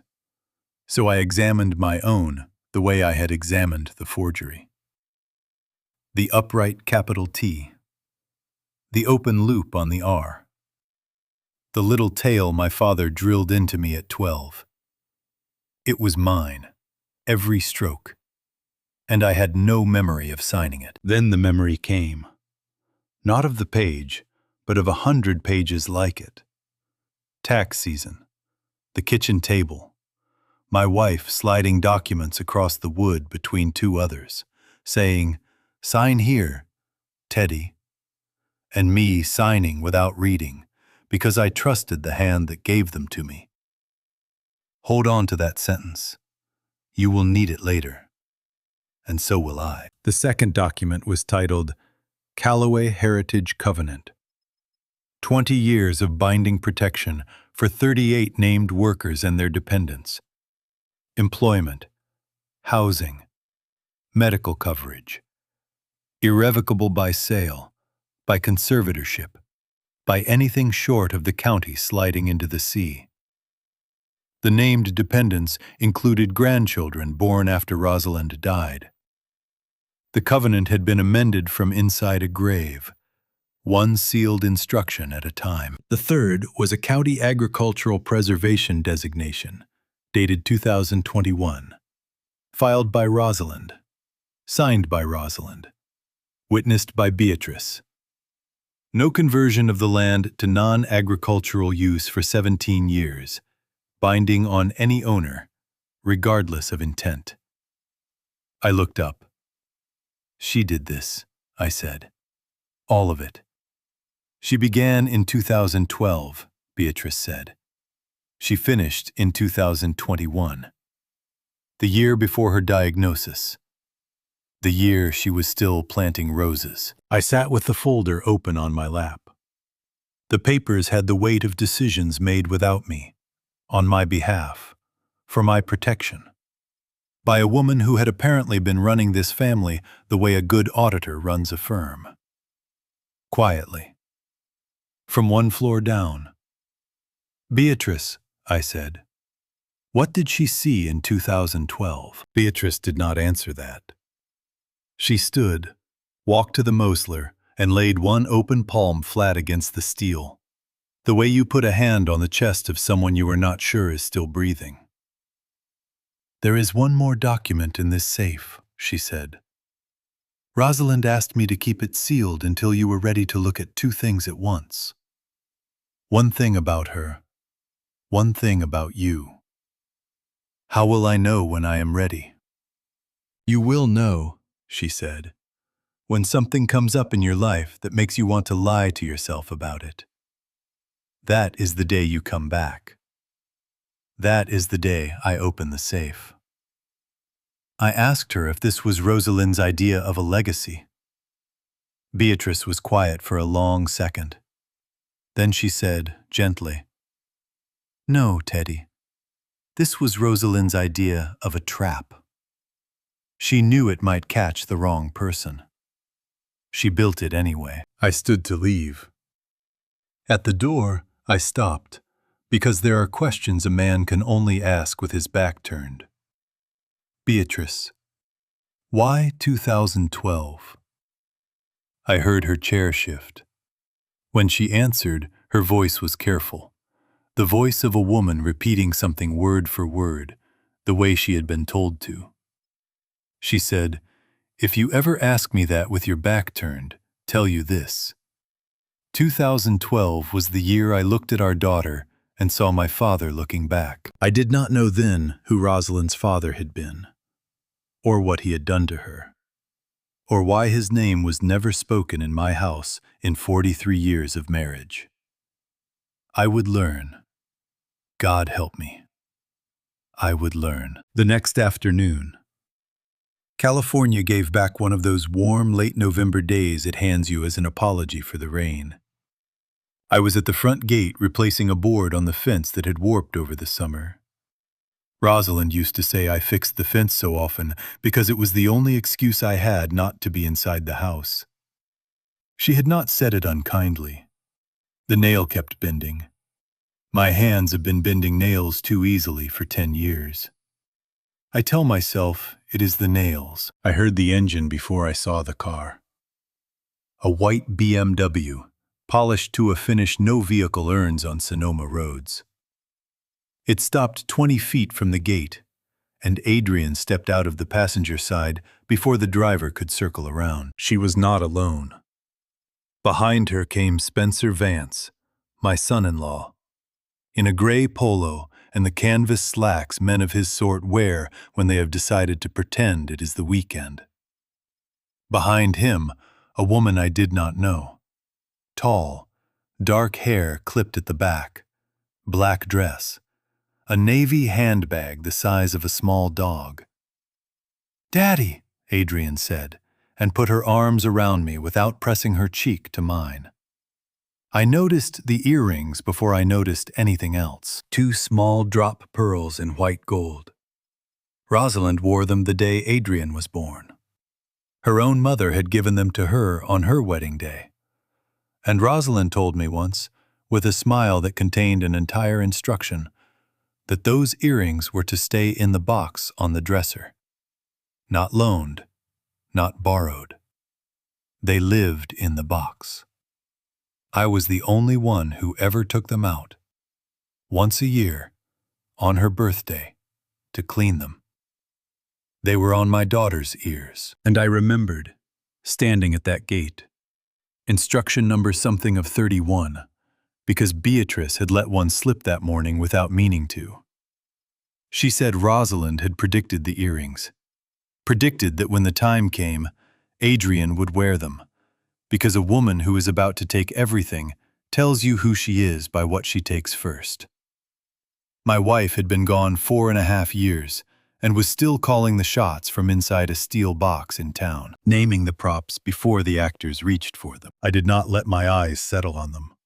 so I examined my own the way I had examined the forgery. The upright capital T. The open loop on the R. The little tail my father drilled into me at 12. It was mine, every stroke, and I had no memory of signing it. Then the memory came, not of the page, but of 100 pages like it. Tax season, the kitchen table, my wife sliding documents across the wood between 2 others, saying, "Sign here, Teddy," and me signing without reading, because I trusted the hand that gave them to me. Hold on to that sentence. You will need it later. And so will I. The second document was titled Calloway Heritage Covenant. 20 years of binding protection for 38 named workers and their dependents. Employment, housing, medical coverage. Irrevocable by sale, by conservatorship, by anything short of the county sliding into the sea. The named dependents included grandchildren born after Rosalind died. The covenant had been amended from inside a grave, one sealed instruction at a time. The third was a county agricultural preservation designation, dated 2021, filed by Rosalind, signed by Rosalind, witnessed by Beatrice. No conversion of the land to non-agricultural use for 17 years, binding on any owner, regardless of intent. I looked up. "She did this," I said. "All of it." "She began in 2012, Beatrice said. "She finished in 2021. The year before her diagnosis. The year she was still planting roses." I sat with the folder open on my lap. The papers had the weight of decisions made without me, on my behalf, for my protection, by a woman who had apparently been running this family the way a good auditor runs a firm. Quietly. From one floor down. "Beatrice," I said, "what did she see in 2012? Beatrice did not answer that. She stood, walked to the Mosler, and laid one open palm flat against the steel, the way you put a hand on the chest of someone you are not sure is still breathing. "There is one more document in this safe," she said. "Rosalind asked me to keep it sealed until you were ready to look at 2 things at once. One thing about her, one thing about you. How will I know when I am ready?" "You will know," she said, "when something comes up in your life that makes you want to lie to yourself about it. That is the day you come back. That is the day I open the safe." I asked her if this was Rosalind's idea of a legacy. Beatrice was quiet for a long second. Then she said, gently, "No, Teddy. This was Rosalind's idea of a trap. She knew it might catch the wrong person. She built it anyway. I stood to leave. At the door, I stopped, because there are questions a man can only ask with his back turned. Beatrice, why 2012? I heard her chair shift. When she answered, her voice was careful, the voice of a woman repeating something word for word, the way she had been told to. She said, "If you ever ask me that with your back turned, tell you this. 2012 was the year I looked at our daughter and saw my father looking back." I did not know then who Rosalind's father had been, or what he had done to her, or why his name was never spoken in my house in 43 years of marriage. I would learn. God help me. I would learn. The next afternoon, California gave back one of those warm, late November days it hands you as an apology for the rain. I was at the front gate replacing a board on the fence that had warped over the summer. Rosalind used to say I fixed the fence so often because it was the only excuse I had not to be inside the house. She had not said it unkindly. The nail kept bending. My hands have been bending nails too easily for 10 years. I tell myself it is the nails. I heard the engine before I saw the car. A white BMW, polished to a finish no vehicle earns on Sonoma roads. It stopped 20 feet from the gate, and Adrian stepped out of the passenger side before the driver could circle around. She was not alone. Behind her came Spencer Vance, my son-in-law, in a gray polo and the canvas slacks men of his sort wear when they have decided to pretend it is the weekend. Behind him, a woman I did not know. Tall, dark hair clipped at the back, black dress, a navy handbag the size of a small dog. "Daddy," Adrian said, and put her arms around me without pressing her cheek to mine. I noticed the earrings before I noticed anything else. 2 small drop pearls in white gold. Rosalind wore them the day Adrian was born. Her own mother had given them to her on her wedding day. And Rosalind told me once, with a smile that contained an entire instruction, that those earrings were to stay in the box on the dresser. Not loaned, not borrowed. They lived in the box. I was the only one who ever took them out, once a year, on her birthday, to clean them. They were on my daughter's ears, and I remembered, standing at that gate, instruction number something of 31, because Beatrice had let one slip that morning without meaning to. She said Rosalind had predicted the earrings, predicted that when the time came, Adrian would wear them, because a woman who is about to take everything tells you who she is by what she takes first. My wife had been gone 4.5 years and was still calling the shots from inside a steel box in town, naming the props before the actors reached for them. I did not let my eyes settle on them.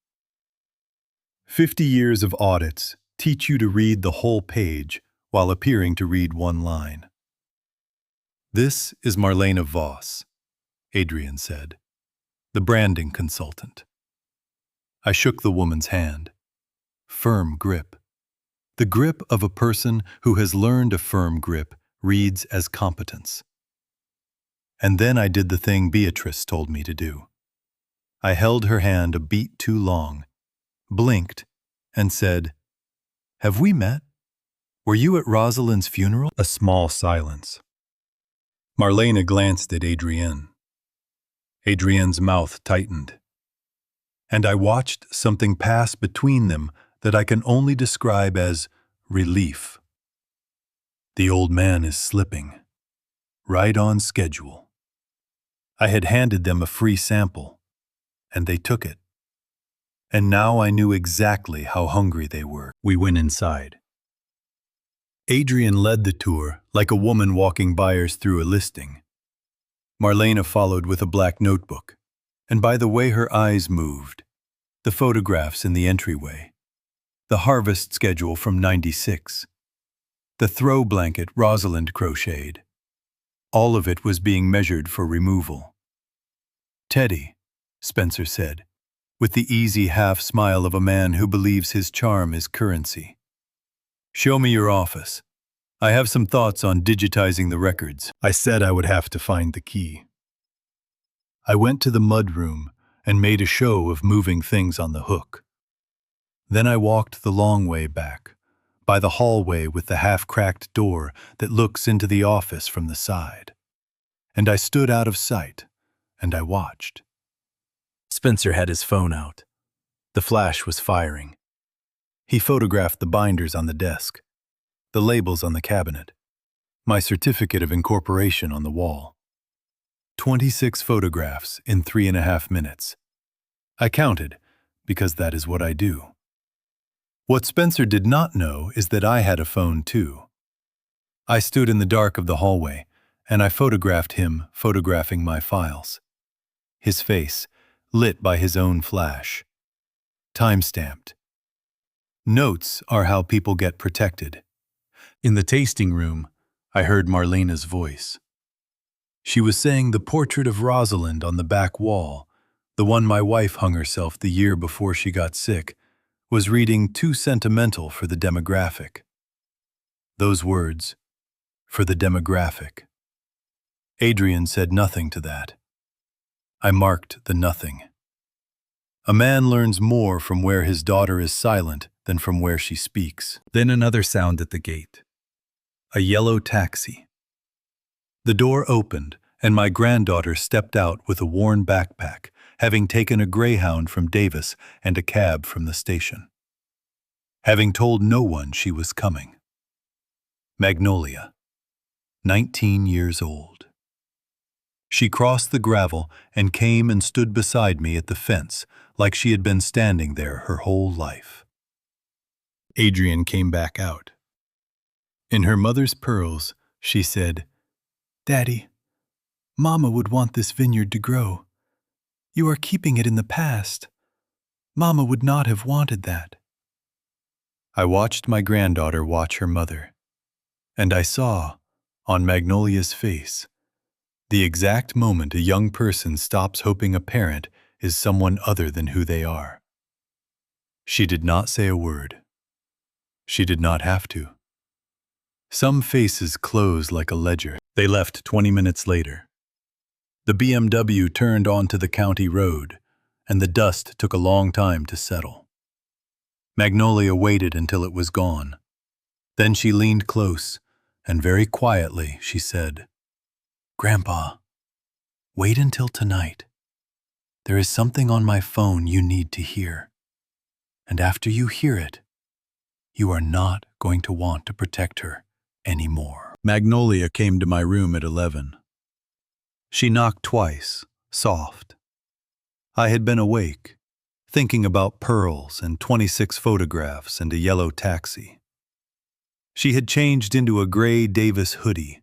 50 years of audits teach you to read the whole page while appearing to read one line. "This is Marlena Voss," Adrian said, the branding consultant. I shook the woman's hand. Firm grip. The grip of a person who has learned a firm grip reads as competence. And then I did the thing Beatrice told me to do. I held her hand a beat too long, blinked, and said, "Have we met? Were you at Rosalind's funeral?" A small silence. Marlena glanced at Adrienne. Adrienne's mouth tightened. And I watched something pass between them that I can only describe as relief. The old man is slipping. Right on schedule. I had handed them a free sample, and they took it. And now I knew exactly how hungry they were. We went inside. Adrian led the tour like a woman walking buyers through a listing. Marlena followed with a black notebook, and by the way her eyes moved, the photographs in the entryway, the harvest schedule from '96, the throw blanket Rosalind crocheted. All of it was being measured for removal. "Teddy," Spencer said, with the easy half-smile of a man who believes his charm is currency. "Show me your office. I have some thoughts on digitizing the records." I said I would have to find the key. I went to the mudroom and made a show of moving things on the hook. Then I walked the long way back, by the hallway with the half-cracked door that looks into the office from the side. And I stood out of sight, and I watched. Spencer had his phone out. The flash was firing. He photographed the binders on the desk, the labels on the cabinet, my certificate of incorporation on the wall. 26 photographs in 3.5 minutes. I counted, because that is what I do. What Spencer did not know is that I had a phone too. I stood in the dark of the hallway, and I photographed him photographing my files. His face, lit by his own flash. Time-stamped. Notes are how people get protected. In the tasting room, I heard Marlena's voice. She was saying the portrait of Rosalind on the back wall, the one my wife hung herself the year before she got sick, was reading too sentimental for the demographic. Those words, for the demographic. Adrian said nothing to that. I marked the nothing. A man learns more from where his daughter is silent than from where she speaks. Then another sound at the gate. A yellow taxi. The door opened, and my granddaughter stepped out with a worn backpack, having taken a Greyhound from Davis and a cab from the station. Having told no one she was coming. Magnolia, 19 years old. She crossed the gravel and came and stood beside me at the fence like she had been standing there her whole life. Adrian came back out. In her mother's pearls, she said, "Daddy, Mama would want this vineyard to grow. You are keeping it in the past. Mama would not have wanted that." I watched my granddaughter watch her mother, and I saw, on Magnolia's face, the exact moment a young person stops hoping a parent is someone other than who they are. She did not say a word. She did not have to. Some faces close like a ledger. They left 20 minutes later. The BMW turned onto the county road, and the dust took a long time to settle. Magnolia waited until it was gone. Then she leaned close, and very quietly she said, "Grandpa, wait until tonight. There is something on my phone you need to hear. And after you hear it, you are not going to want to protect her anymore." Magnolia came to my room at 11. She knocked twice, soft. I had been awake, thinking about pearls and 26 photographs and a yellow taxi. She had changed into a gray Davis hoodie,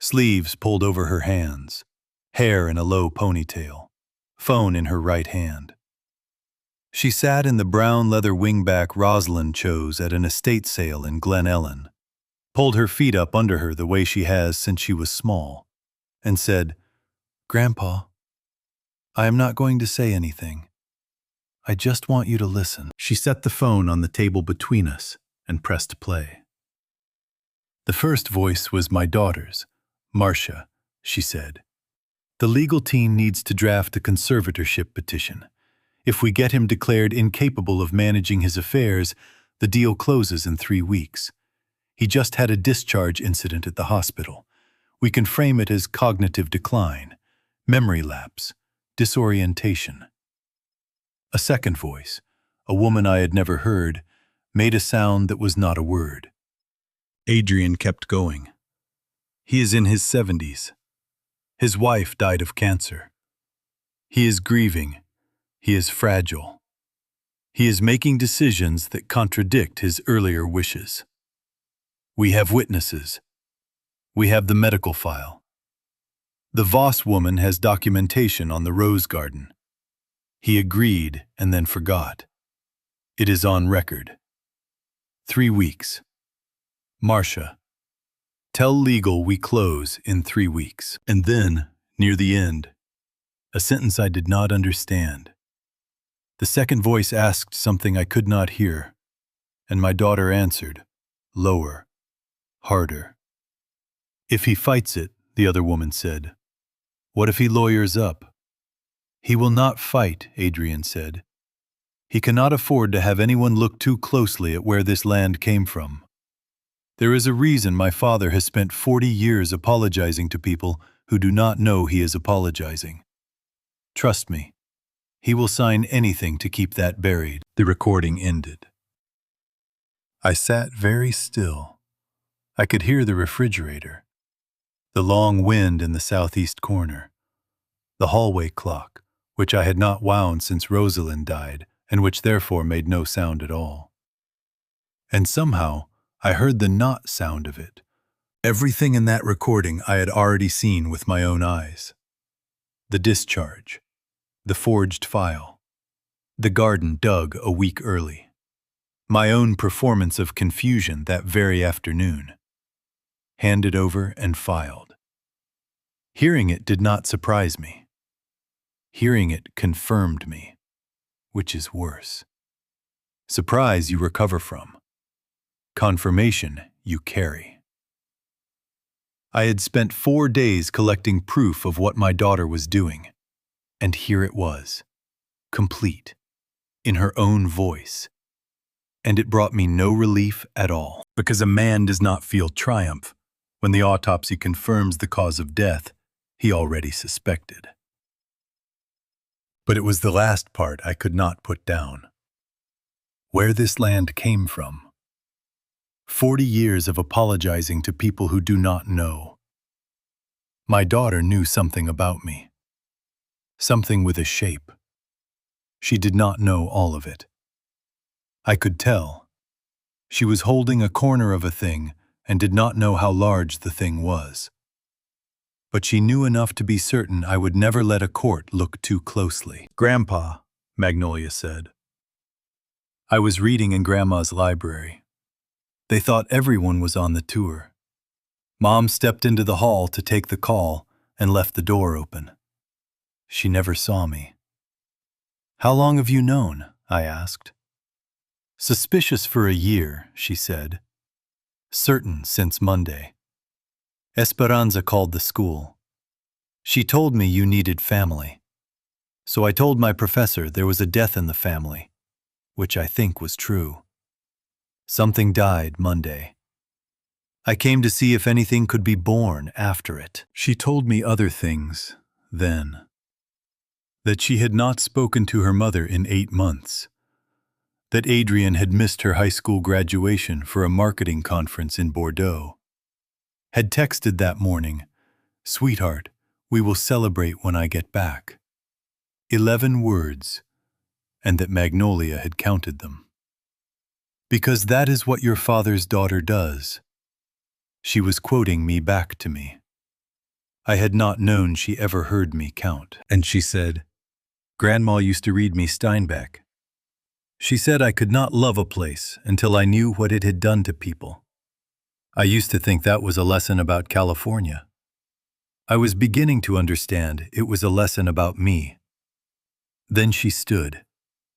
sleeves pulled over her hands, hair in a low ponytail, phone in her right hand. She sat in the brown leather wingback Rosalind chose at an estate sale in Glen Ellen, pulled her feet up under her the way she has since she was small, and said, "Grandpa, I am not going to say anything. I just want you to listen." She set the phone on the table between us and pressed play. The first voice was my daughter's. "Marcia," she said, "the legal team needs to draft a conservatorship petition. If we get him declared incapable of managing his affairs, the deal closes in 3 weeks. He just had a discharge incident at the hospital. We can frame it as cognitive decline, memory lapse, disorientation." A second voice, a woman I had never heard, made a sound that was not a word. Adrian kept going. "He is in his 70s. His wife died of cancer. He is grieving. He is fragile. He is making decisions that contradict his earlier wishes. We have witnesses. We have the medical file. The Voss woman has documentation on the rose garden. He agreed and then forgot. It is on record. 3 weeks. Marcia, tell legal we close in 3 weeks." And then, near the end, a sentence I did not understand. The second voice asked something I could not hear, and my daughter answered, lower, harder. If he fights it, the other woman said. What if he lawyers up? He will not fight, Adrian said. He cannot afford to have anyone look too closely at where this land came from. There is a reason my father has spent 40 years apologizing to people who do not know he is apologizing. Trust me, he will sign anything to keep that buried. The recording ended. I sat very still. I could hear the refrigerator, the long wind in the southeast corner, the hallway clock, which I had not wound since Rosalind died, and which therefore made no sound at all. And somehow, I heard the not sound of it. Everything in that recording I had already seen with my own eyes. The discharge, the forged file, the garden dug a week early, my own performance of confusion that very afternoon, handed over and filed. Hearing it did not surprise me. Hearing it confirmed me, which is worse. Surprise you recover from. Confirmation you carry. I had spent 4 days collecting proof of what my daughter was doing, and here it was, complete, in her own voice. And it brought me no relief at all, because a man does not feel triumph when the autopsy confirms the cause of death he already suspected. But it was the last part I could not put down. Where this land came from. 40 years of apologizing to people who do not know. My daughter knew something about me. Something with a shape. She did not know all of it. I could tell. She was holding a corner of a thing and did not know how large the thing was. But she knew enough to be certain I would never let a court look too closely. Grandpa, Magnolia said. I was reading in Grandma's library. They thought everyone was on the tour. Mom stepped into the hall to take the call and left the door open. She never saw me. How long have you known? I asked. Suspicious for a year, she said. Certain since Monday. Esperanza called the school. She told me you needed family. So I told my professor there was a death in the family, which I think was true. Something died Monday. I came to see if anything could be born after it. She told me other things then. That she had not spoken to her mother in 8 months. That Adrian had missed her high school graduation for a marketing conference in Bordeaux. Had texted that morning, "Sweetheart, we will celebrate when I get back." 11 words, and that Magnolia had counted them. Because that is what your father's daughter does. She was quoting me back to me. I had not known she ever heard me count. And she said, Grandma used to read me Steinbeck. She said I could not love a place until I knew what it had done to people. I used to think that was a lesson about California. I was beginning to understand it was a lesson about me. Then she stood,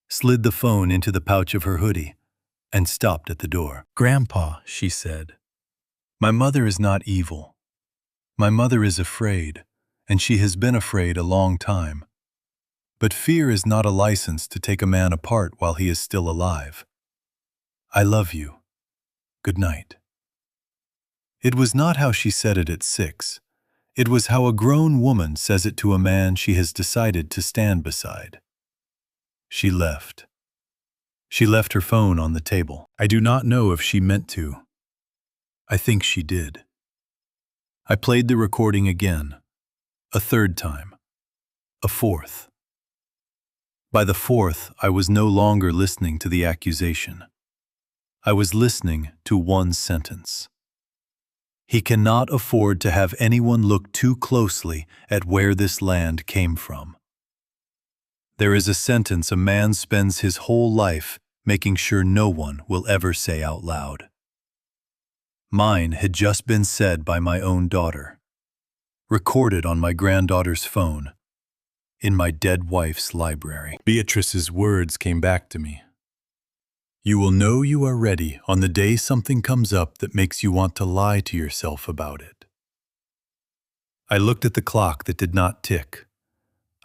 slid the phone into the pouch of her hoodie, and stopped at the door. Grandpa, she said, my mother is not evil. My mother is afraid, and she has been afraid a long time. But fear is not a license to take a man apart while he is still alive. I love you. Good night. It was not how she said it at 6. It was how a grown woman says it to a man she has decided to stand beside. She left. She left her phone on the table. I do not know if she meant to. I think she did. I played the recording again, a 3rd time, a 4th. By the 4th, I was no longer listening to the accusation. I was listening to one sentence. He cannot afford to have anyone look too closely at where this land came from. There is a sentence a man spends his whole life making sure no one will ever say out loud. Mine had just been said by my own daughter, recorded on my granddaughter's phone, in my dead wife's library. Beatrice's words came back to me. You will know you are ready on the day something comes up that makes you want to lie to yourself about it. I looked at the clock that did not tick.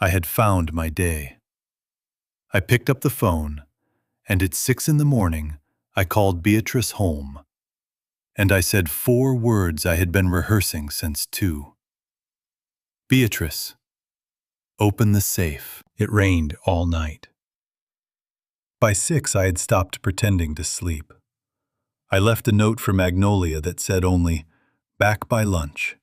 I had found my day. I picked up the phone, and at 6 a.m, I called Beatrice home, and I said 4 words I had been rehearsing since 2. Beatrice, open the safe. It rained all night. By 6, I had stopped pretending to sleep. I left a note for Magnolia that said only, "Back by lunch."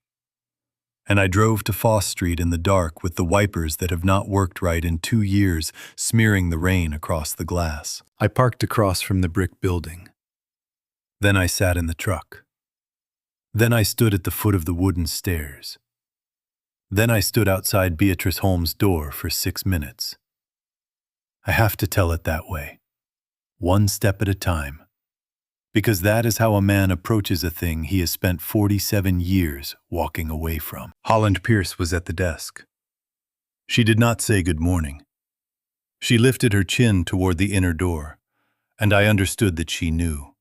And I drove to Foss Street in the dark with the wipers that have not worked right in 2 years smearing the rain across the glass. I parked across from the brick building. Then I sat in the truck. Then I stood at the foot of the wooden stairs. Then I stood outside Beatrice Holmes' door for 6 minutes. I have to tell it that way, one step at a time, because that is how a man approaches a thing he has spent 47 years walking away from. Holland Pierce was at the desk. She did not say good morning. She lifted her chin toward the inner door, and I understood that she knew.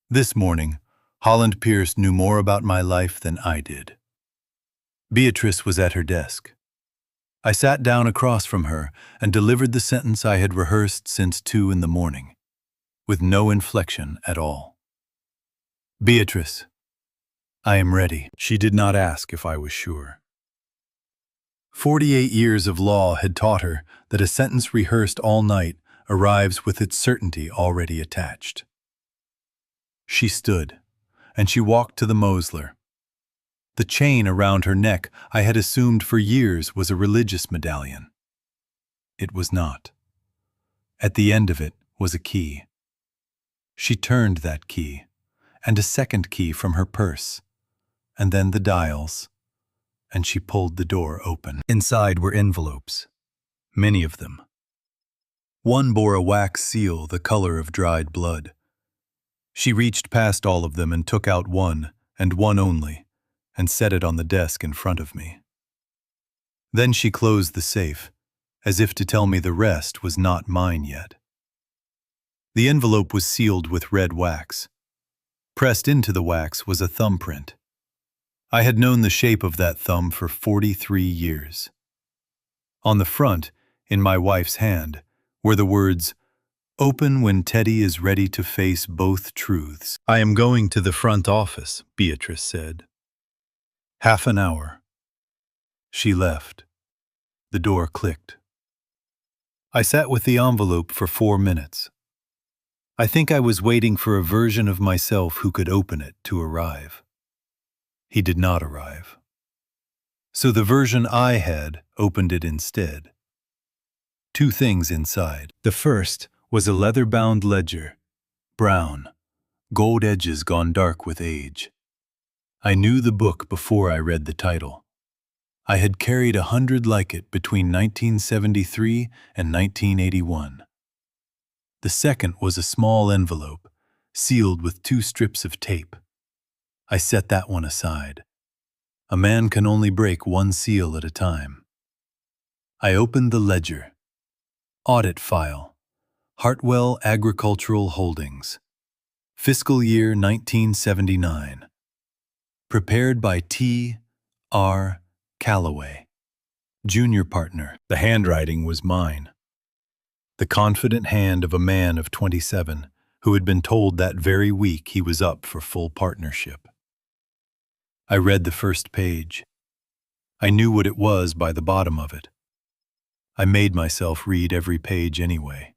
This morning, Holland Pierce knew more about my life than I did. Beatrice was at her desk. I sat down across from her and delivered the sentence I had rehearsed since 2 a.m, with no inflection at all. Beatrice, I am ready. She did not ask if I was sure. 48 years of law had taught her that a sentence rehearsed all night arrives with its certainty already attached. She stood, and she walked to the Mosler. The chain around her neck I had assumed for years was a religious medallion. It was not. At the end of it was a key. She turned that key, and a second key from her purse, and then the dials, and she pulled the door open. Inside were envelopes, many of them. One bore a wax seal the color of dried blood. She reached past all of them and took out one, and one only, and set it on the desk in front of me. Then she closed the safe, as if to tell me the rest was not mine yet. The envelope was sealed with red wax. Pressed into the wax was a thumbprint. I had known the shape of that thumb for 43 years. On the front, in my wife's hand, were the words, "Open when Teddy is ready to face both truths." "I am going to the front office," Beatrice said. "Half an hour." She left. The door clicked. I sat with the envelope for 4 minutes. I think I was waiting for a version of myself who could open it to arrive. He did not arrive. So the version I had opened it instead. 2 things inside. The first was a leather-bound ledger, brown, gold edges gone dark with age. I knew the book before I read the title. I had carried 100 like it between 1973 and 1981. The second was a small envelope, sealed with 2 strips of tape. I set that one aside. A man can only break 1 seal at a time. I opened the ledger. Audit file. Hartwell Agricultural Holdings. Fiscal year 1979. Prepared by T.R. Calloway, junior partner. The handwriting was mine. The confident hand of a man of 27 who had been told that very week he was up for full partnership. I read the first page. I knew what it was by the bottom of it. I made myself read every page anyway.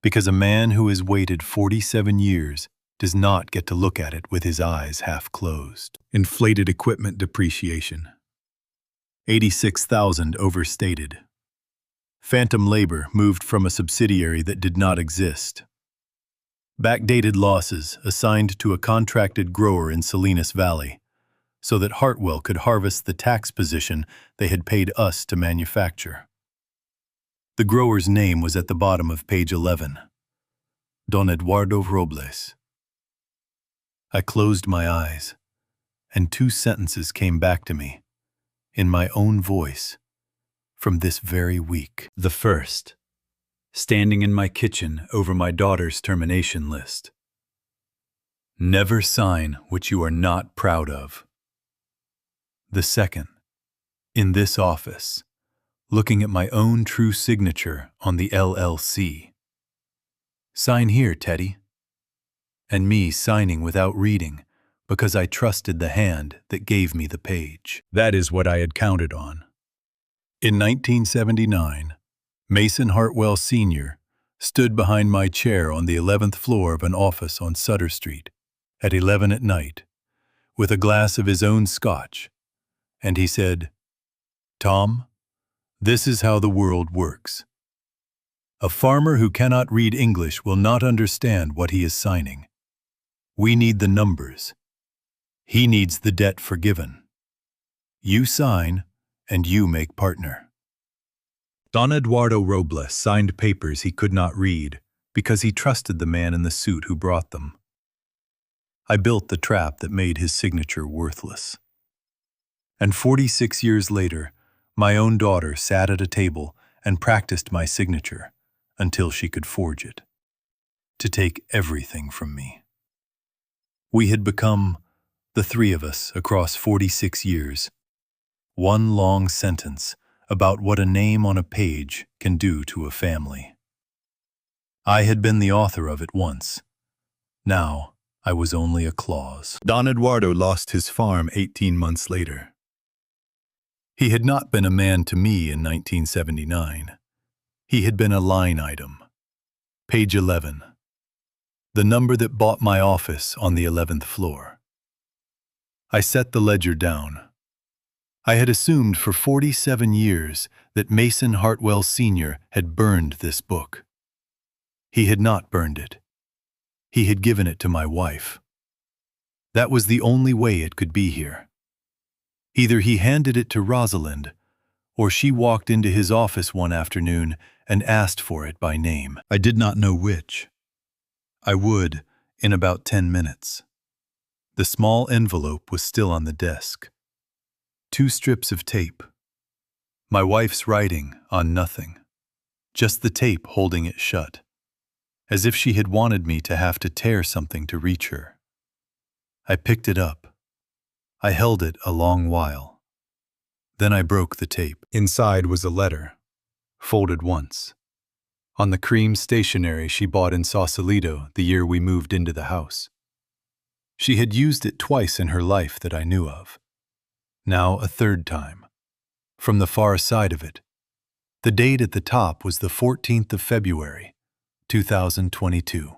Because a man who has waited 47 years does not get to look at it with his eyes half closed. Inflated equipment depreciation. 86,000 overstated. Phantom labor moved from a subsidiary that did not exist. Backdated losses assigned to a contracted grower in Salinas Valley, so that Hartwell could harvest the tax position they had paid us to manufacture. The grower's name was at the bottom of page 11. Don Eduardo Robles. I closed my eyes, and 2 sentences came back to me, in my own voice, from this very week. The first, standing in my kitchen over my daughter's termination list. Never sign what you are not proud of. The second, in this office, looking at my own true signature on the LLC. Sign here, Teddy. And me signing without reading because I trusted the hand that gave me the page. That is what I had counted on. In 1979, Mason Hartwell Sr. stood behind my chair on the 11th floor of an office on Sutter Street at 11 at night with a glass of his own scotch, and he said, "Tom, this is how the world works. A farmer who cannot read English will not understand what he is signing. We need the numbers. He needs the debt forgiven. You sign, and you make partner." Don Eduardo Robles signed papers he could not read because he trusted the man in the suit who brought them. I built the trap that made his signature worthless. And 46 years later, my own daughter sat at a table and practiced my signature until she could forge it, to take everything from me. We had become, the three of us across 46 years, one long sentence about what a name on a page can do to a family. I had been the author of it once. Now, I was only a clause. Don Eduardo lost his farm 18 months later. He had not been a man to me in 1979. He had been a line item. Page 11. The number that bought my office on the 11th floor. I set the ledger down. I had assumed for 47 years that Mason Hartwell Sr. had burned this book. He had not burned it. He had given it to my wife. That was the only way it could be here. Either he handed it to Rosalind, or she walked into his office one afternoon and asked for it by name. I did not know which. I would in about 10 minutes. The small envelope was still on the desk. 2 strips of tape. My wife's writing on nothing. Just the tape holding it shut, as if she had wanted me to have to tear something to reach her. I picked it up. I held it a long while. Then I broke the tape. Inside was a letter, folded once, on the cream stationery she bought in Sausalito the year we moved into the house. She had used it twice in her life that I knew of. Now a third time. From the far side of it, the date at the top was the 14th of February, 2022.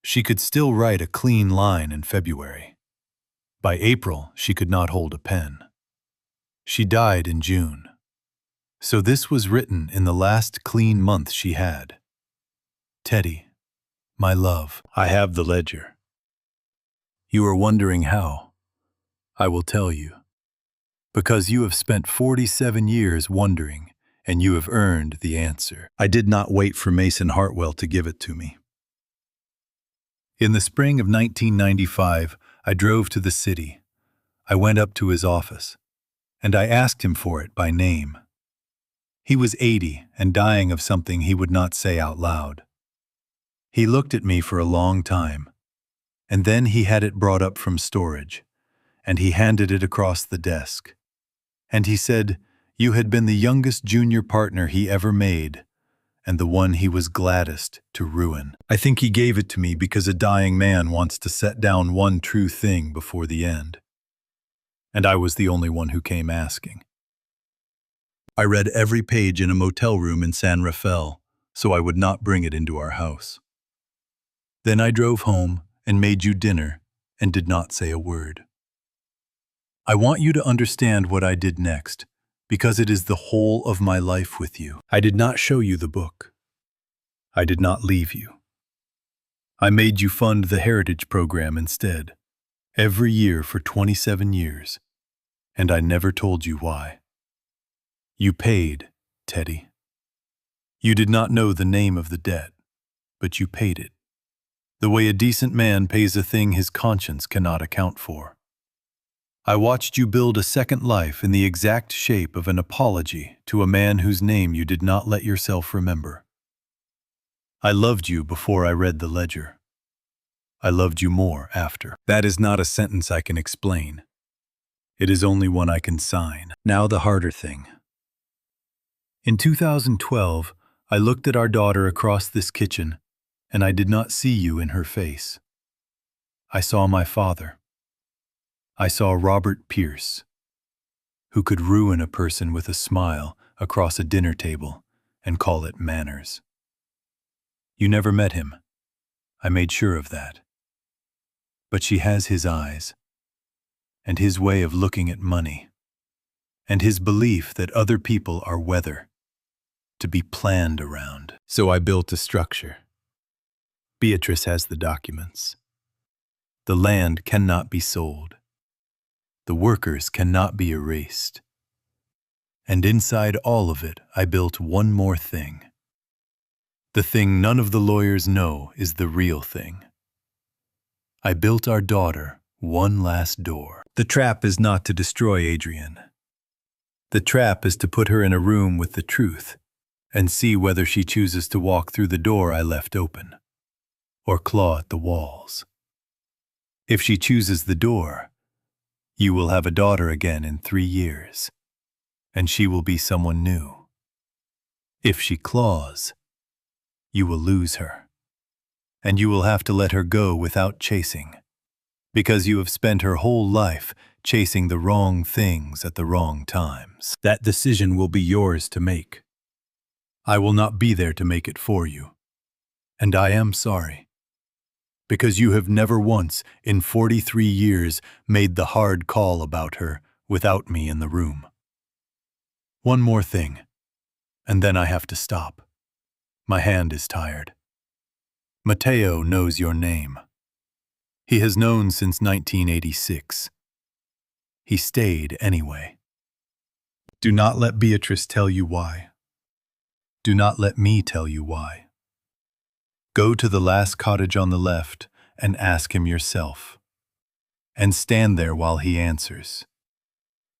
She could still write a clean line in February. By April, she could not hold a pen. She died in June. So this was written in the last clean month she had. Teddy, my love, I have the ledger. You are wondering how. I will tell you. Because you have spent 47 years wondering, and you have earned the answer. I did not wait for Mason Hartwell to give it to me. In the spring of 1995, I drove to the city. I went up to his office, and I asked him for it by name. He was 80 and dying of something he would not say out loud. He looked at me for a long time, and then he had it brought up from storage, and he handed it across the desk. And he said, you had been the youngest junior partner he ever made, and the one he was gladdest to ruin. I think he gave it to me because a dying man wants to set down one true thing before the end. And I was the only one who came asking. I read every page in a motel room in San Rafael, so I would not bring it into our house. Then I drove home and made you dinner and did not say a word. I want you to understand what I did next, because it is the whole of my life with you. I did not show you the book. I did not leave you. I made you fund the Heritage Program instead, every year for 27 years, and I never told you why. You paid, Teddy. You did not know the name of the debt, but you paid it, the way a decent man pays a thing his conscience cannot account for. I watched you build a second life in the exact shape of an apology to a man whose name you did not let yourself remember. I loved you before I read the ledger. I loved you more after. That is not a sentence I can explain. It is only one I can sign. Now the harder thing. In 2012, I looked at our daughter across this kitchen, and I did not see you in her face. I saw my father. I saw Robert Pierce, who could ruin a person with a smile across a dinner table and call it manners. You never met him. I made sure of that. But she has his eyes, and his way of looking at money, and his belief that other people are weather, to be planned around. So I built a structure. Beatrice has the documents. The land cannot be sold. The workers cannot be erased. And inside all of it, I built one more thing. The thing none of the lawyers know is the real thing. I built our daughter one last door. The trap is not to destroy Adrienne. The trap is to put her in a room with the truth and see whether she chooses to walk through the door I left open or claw at the walls. If she chooses the door, you will have a daughter again in 3 years, and she will be someone new. If she claws, you will lose her, and you will have to let her go without chasing, because you have spent her whole life chasing the wrong things at the wrong times. That decision will be yours to make. I will not be there to make it for you, and I am sorry. Because you have never once, in 43 years, made the hard call about her without me in the room. One more thing, and then I have to stop. My hand is tired. Mateo knows your name. He has known since 1986. He stayed anyway. Do not let Beatrice tell you why. Do not let me tell you why. Go to the last cottage on the left and ask him yourself. And stand there while he answers.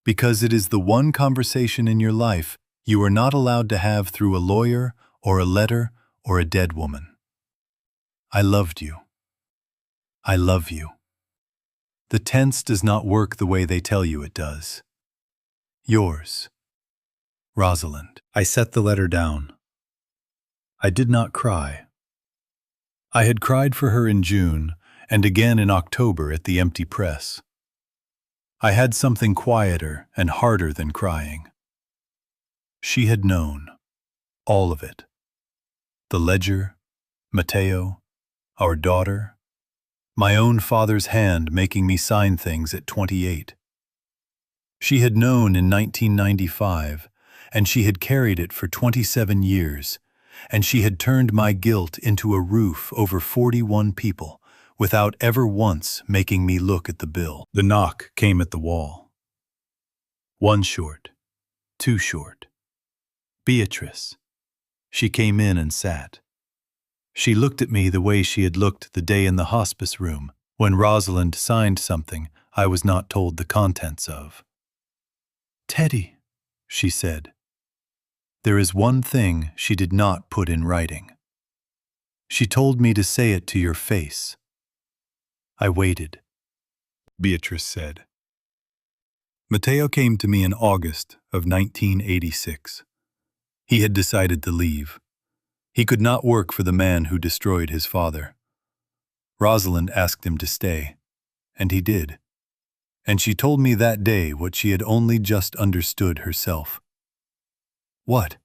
Because it is the one conversation in your life you are not allowed to have through a lawyer or a letter or a dead woman. I loved you. I love you. The tense does not work the way they tell you it does. Yours, Rosalind. I set the letter down. I did not cry. I had cried for her in June and again in October at the empty press. I had something quieter and harder than crying. She had known. All of it. The ledger, Mateo, our daughter, my own father's hand making me sign things at 28. She had known in 1995, and she had carried it for 27 years, and she had turned my guilt into a roof over 41 people without ever once making me look at the bill. The knock came at the wall. 1 short, 2 short. Beatrice. She came in and sat. She looked at me the way she had looked the day in the hospice room when Rosalind signed something I was not told the contents of. "Teddy," she said. There is one thing she did not put in writing. She told me to say it to your face. I waited. Beatrice said. Mateo came to me in August of 1986. He had decided to leave. He could not work for the man who destroyed his father. Rosalind asked him to stay, and he did. And she told me that day what she had only just understood herself. "What?"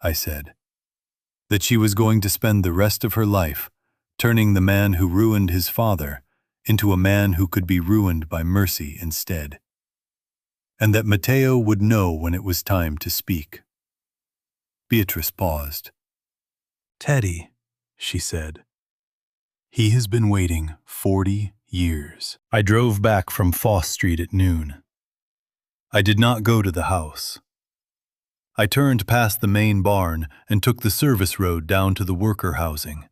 I said. That she was going to spend the rest of her life turning the man who ruined his father into a man who could be ruined by mercy instead. And that Mateo would know when it was time to speak. Beatrice paused. "Teddy," she said. "He has been waiting 40 years. I drove back from Foss Street at noon. I did not go to the house. I turned past the main barn and took the service road down to the worker housing.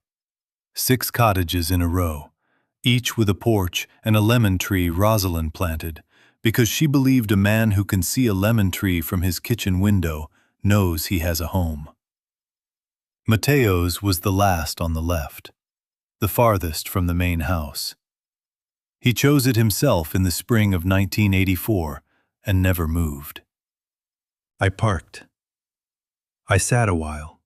6 cottages in a row, each with a porch and a lemon tree Rosalind planted, because she believed a man who can see a lemon tree from his kitchen window knows he has a home. Mateo's was the last on the left, the farthest from the main house. He chose it himself in the spring of 1984 and never moved. I parked. I sat a while.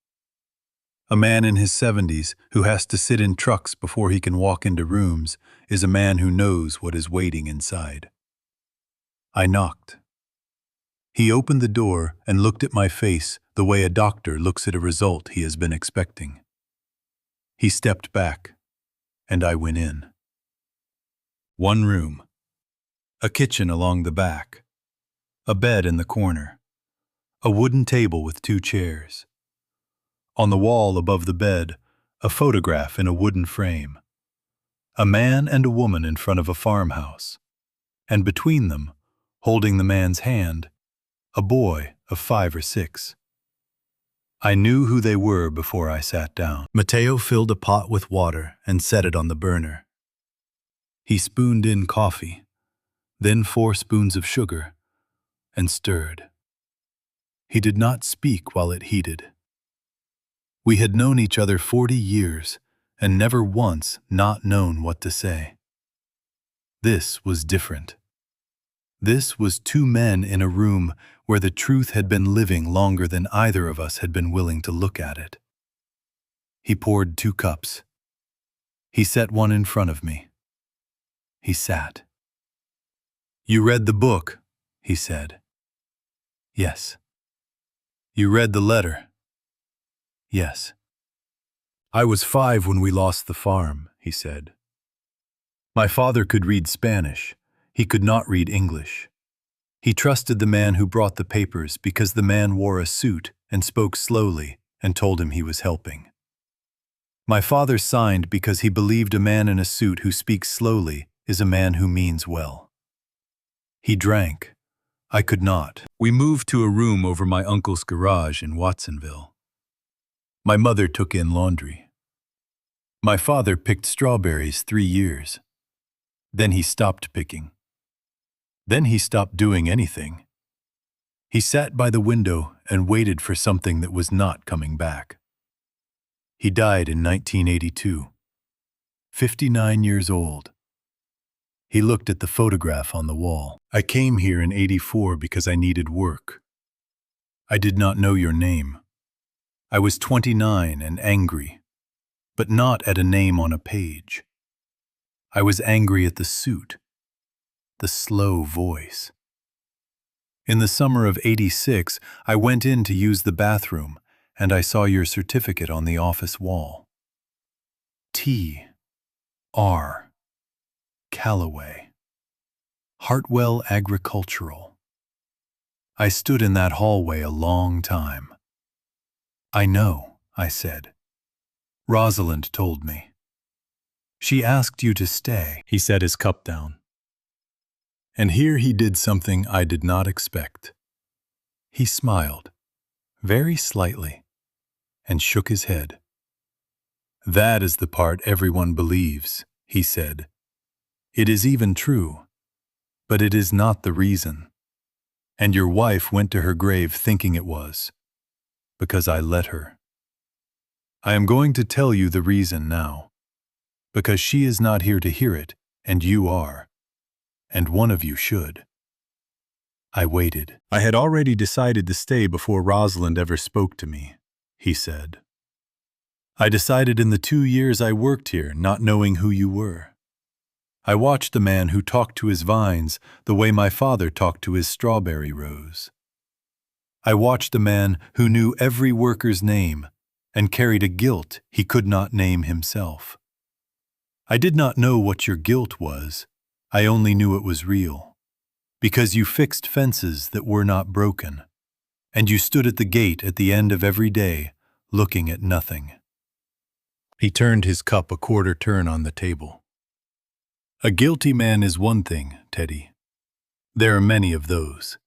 A man in his 70s who has to sit in trucks before he can walk into rooms is a man who knows what is waiting inside. I knocked. He opened the door and looked at my face the way a doctor looks at a result he has been expecting. He stepped back, and I went in. One room. A kitchen along the back. A bed in the corner. A wooden table with 2 chairs. On the wall above the bed, a photograph in a wooden frame. A man and a woman in front of a farmhouse. And between them, holding the man's hand, a boy of 5 or 6. I knew who they were before I sat down. Mateo filled a pot with water and set it on the burner. He spooned in coffee, then 4 spoons of sugar, and stirred. He did not speak while it heated. We had known each other 40 years and never once not known what to say. This was different. This was 2 men in a room where the truth had been living longer than either of us had been willing to look at it. He poured 2 cups. He set one in front of me. He sat. "You read the book," he said. "Yes." "You read the letter?" "Yes." "I was 5 when we lost the farm," he said. "My father could read Spanish. He could not read English. He trusted the man who brought the papers because the man wore a suit and spoke slowly and told him he was helping. My father signed because he believed a man in a suit who speaks slowly is a man who means well. He drank. I could not. We moved to a room over my uncle's garage in Watsonville. My mother took in laundry. My father picked strawberries 3 years. Then he stopped picking. Then he stopped doing anything. He sat by the window and waited for something that was not coming back. He died in 1982, 59 years old. He looked at the photograph on the wall. "I came here in '84 because I needed work. I did not know your name. I was 29 and angry, but not at a name on a page. I was angry at the suit, the slow voice. In the summer of '86, I went in to use the bathroom, and I saw your certificate on the office wall. T.R. Calloway. Hartwell Agricultural. I stood in that hallway a long time. I know, I said. Rosalind told me. She asked you to stay." He set his cup down. And here he did something I did not expect. He smiled, very slightly, and shook his head. "That is the part everyone believes," he said. "It is even true, but it is not the reason. And your wife went to her grave thinking it was, because I let her. I am going to tell you the reason now, because she is not here to hear it, and you are, and one of you should." I waited. "I had already decided to stay before Rosalind ever spoke to me," he said. "I decided in the 2 years I worked here, not knowing who you were. I watched a man who talked to his vines the way my father talked to his strawberry rows. I watched a man who knew every worker's name and carried a guilt he could not name himself. I did not know what your guilt was. I only knew it was real, because you fixed fences that were not broken, and you stood at the gate at the end of every day, looking at nothing." He turned his cup a quarter turn on the table. "A guilty man is one thing, Teddy. There are many of those.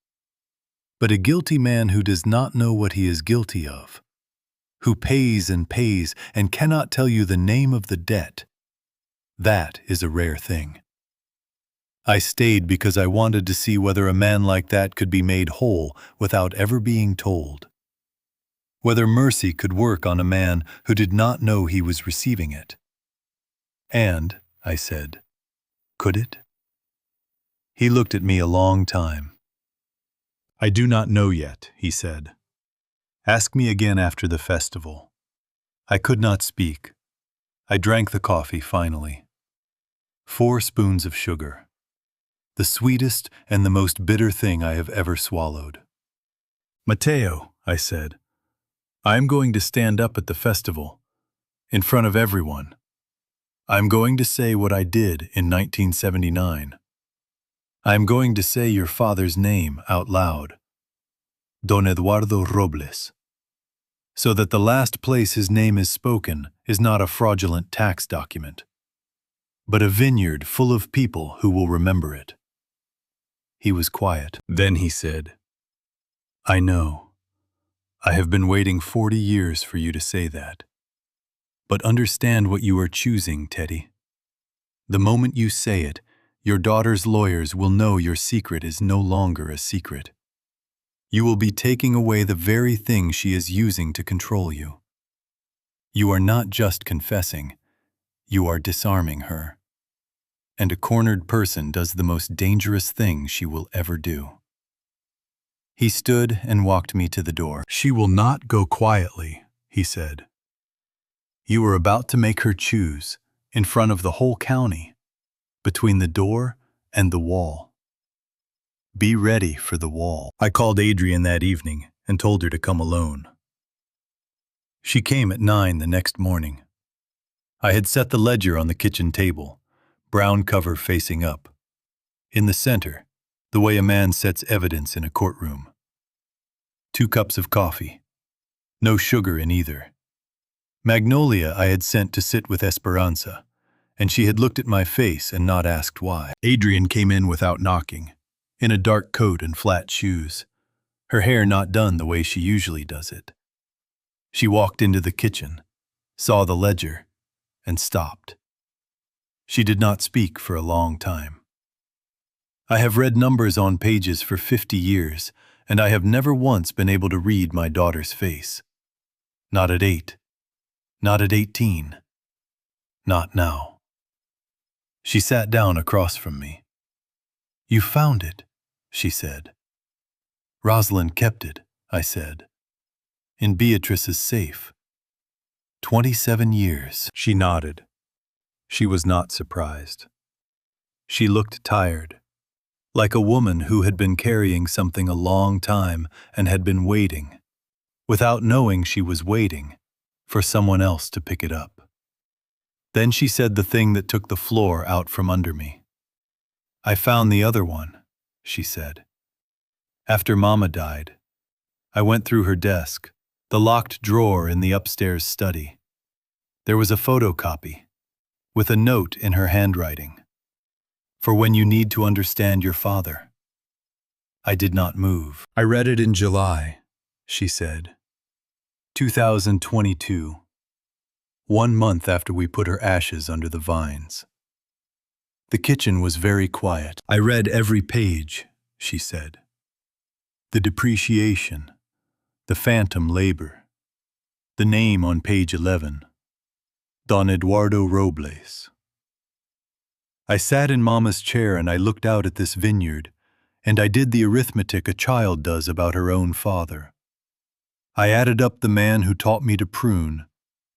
But a guilty man who does not know what he is guilty of, who pays and cannot tell you the name of the debt, that is a rare thing. I stayed because I wanted to see whether a man like that could be made whole without ever being told. Whether mercy could work on a man who did not know he was receiving it. And, I said, could it? He looked at me a long time. I do not know yet, he said. Ask me again after the festival. I could not speak. I drank the coffee finally. 4 spoons of sugar. The sweetest and the most bitter thing I have ever swallowed. Mateo, I said, I am going to stand up at the festival, in front of everyone. I am going to say what I did in 1979. I am going to say your father's name out loud. Don Eduardo Robles. So that the last place his name is spoken is not a fraudulent tax document, but a vineyard full of people who will remember it. He was quiet. Then he said, I know. I have been waiting 40 years for you to say that. But understand what you are choosing, Teddy. The moment you say it, your daughter's lawyers will know your secret is no longer a secret. You will be taking away the very thing she is using to control you. You are not just confessing, you are disarming her. And a cornered person does the most dangerous thing she will ever do. He stood and walked me to the door. She will not go quietly, he said. You are about to make her choose, in front of the whole county, between the door and the wall. Be ready for the wall. I called Adrian that evening and told her to come alone. She came at 9 the next morning. I had set the ledger on the kitchen table, brown cover facing up. In the center, the way a man sets evidence in a courtroom. 2 cups of coffee. No sugar in either. Magnolia I had sent to sit with Esperanza, and she had looked at my face and not asked why. Adrian came in without knocking, in a dark coat and flat shoes, her hair not done the way she usually does it. She walked into the kitchen, saw the ledger, and stopped. She did not speak for a long time. I have read numbers on pages for 50 years, and I have never once been able to read my daughter's face. Not at 8. Not at 18. Not now. She sat down across from me. You found it, she said. Rosalind kept it, I said. In Beatrice's safe. 27 years. She nodded. She was not surprised. She looked tired, like a woman who had been carrying something a long time and had been waiting, without knowing she was waiting, for someone else to pick it up. Then she said the thing that took the floor out from under me. I found the other one, she said. After Mama died, I went through her desk, the locked drawer in the upstairs study. There was a photocopy, with a note in her handwriting. For when you need to understand your father. I did not move. I read it in July, she said. 2022. 1 month after we put her ashes under the vines. The kitchen was very quiet. I read every page, she said. The depreciation, the phantom labor, the name on page 11, Don Eduardo Robles. I sat in Mama's chair and I looked out at this vineyard, and I did the arithmetic a child does about her own father. I added up the man who taught me to prune,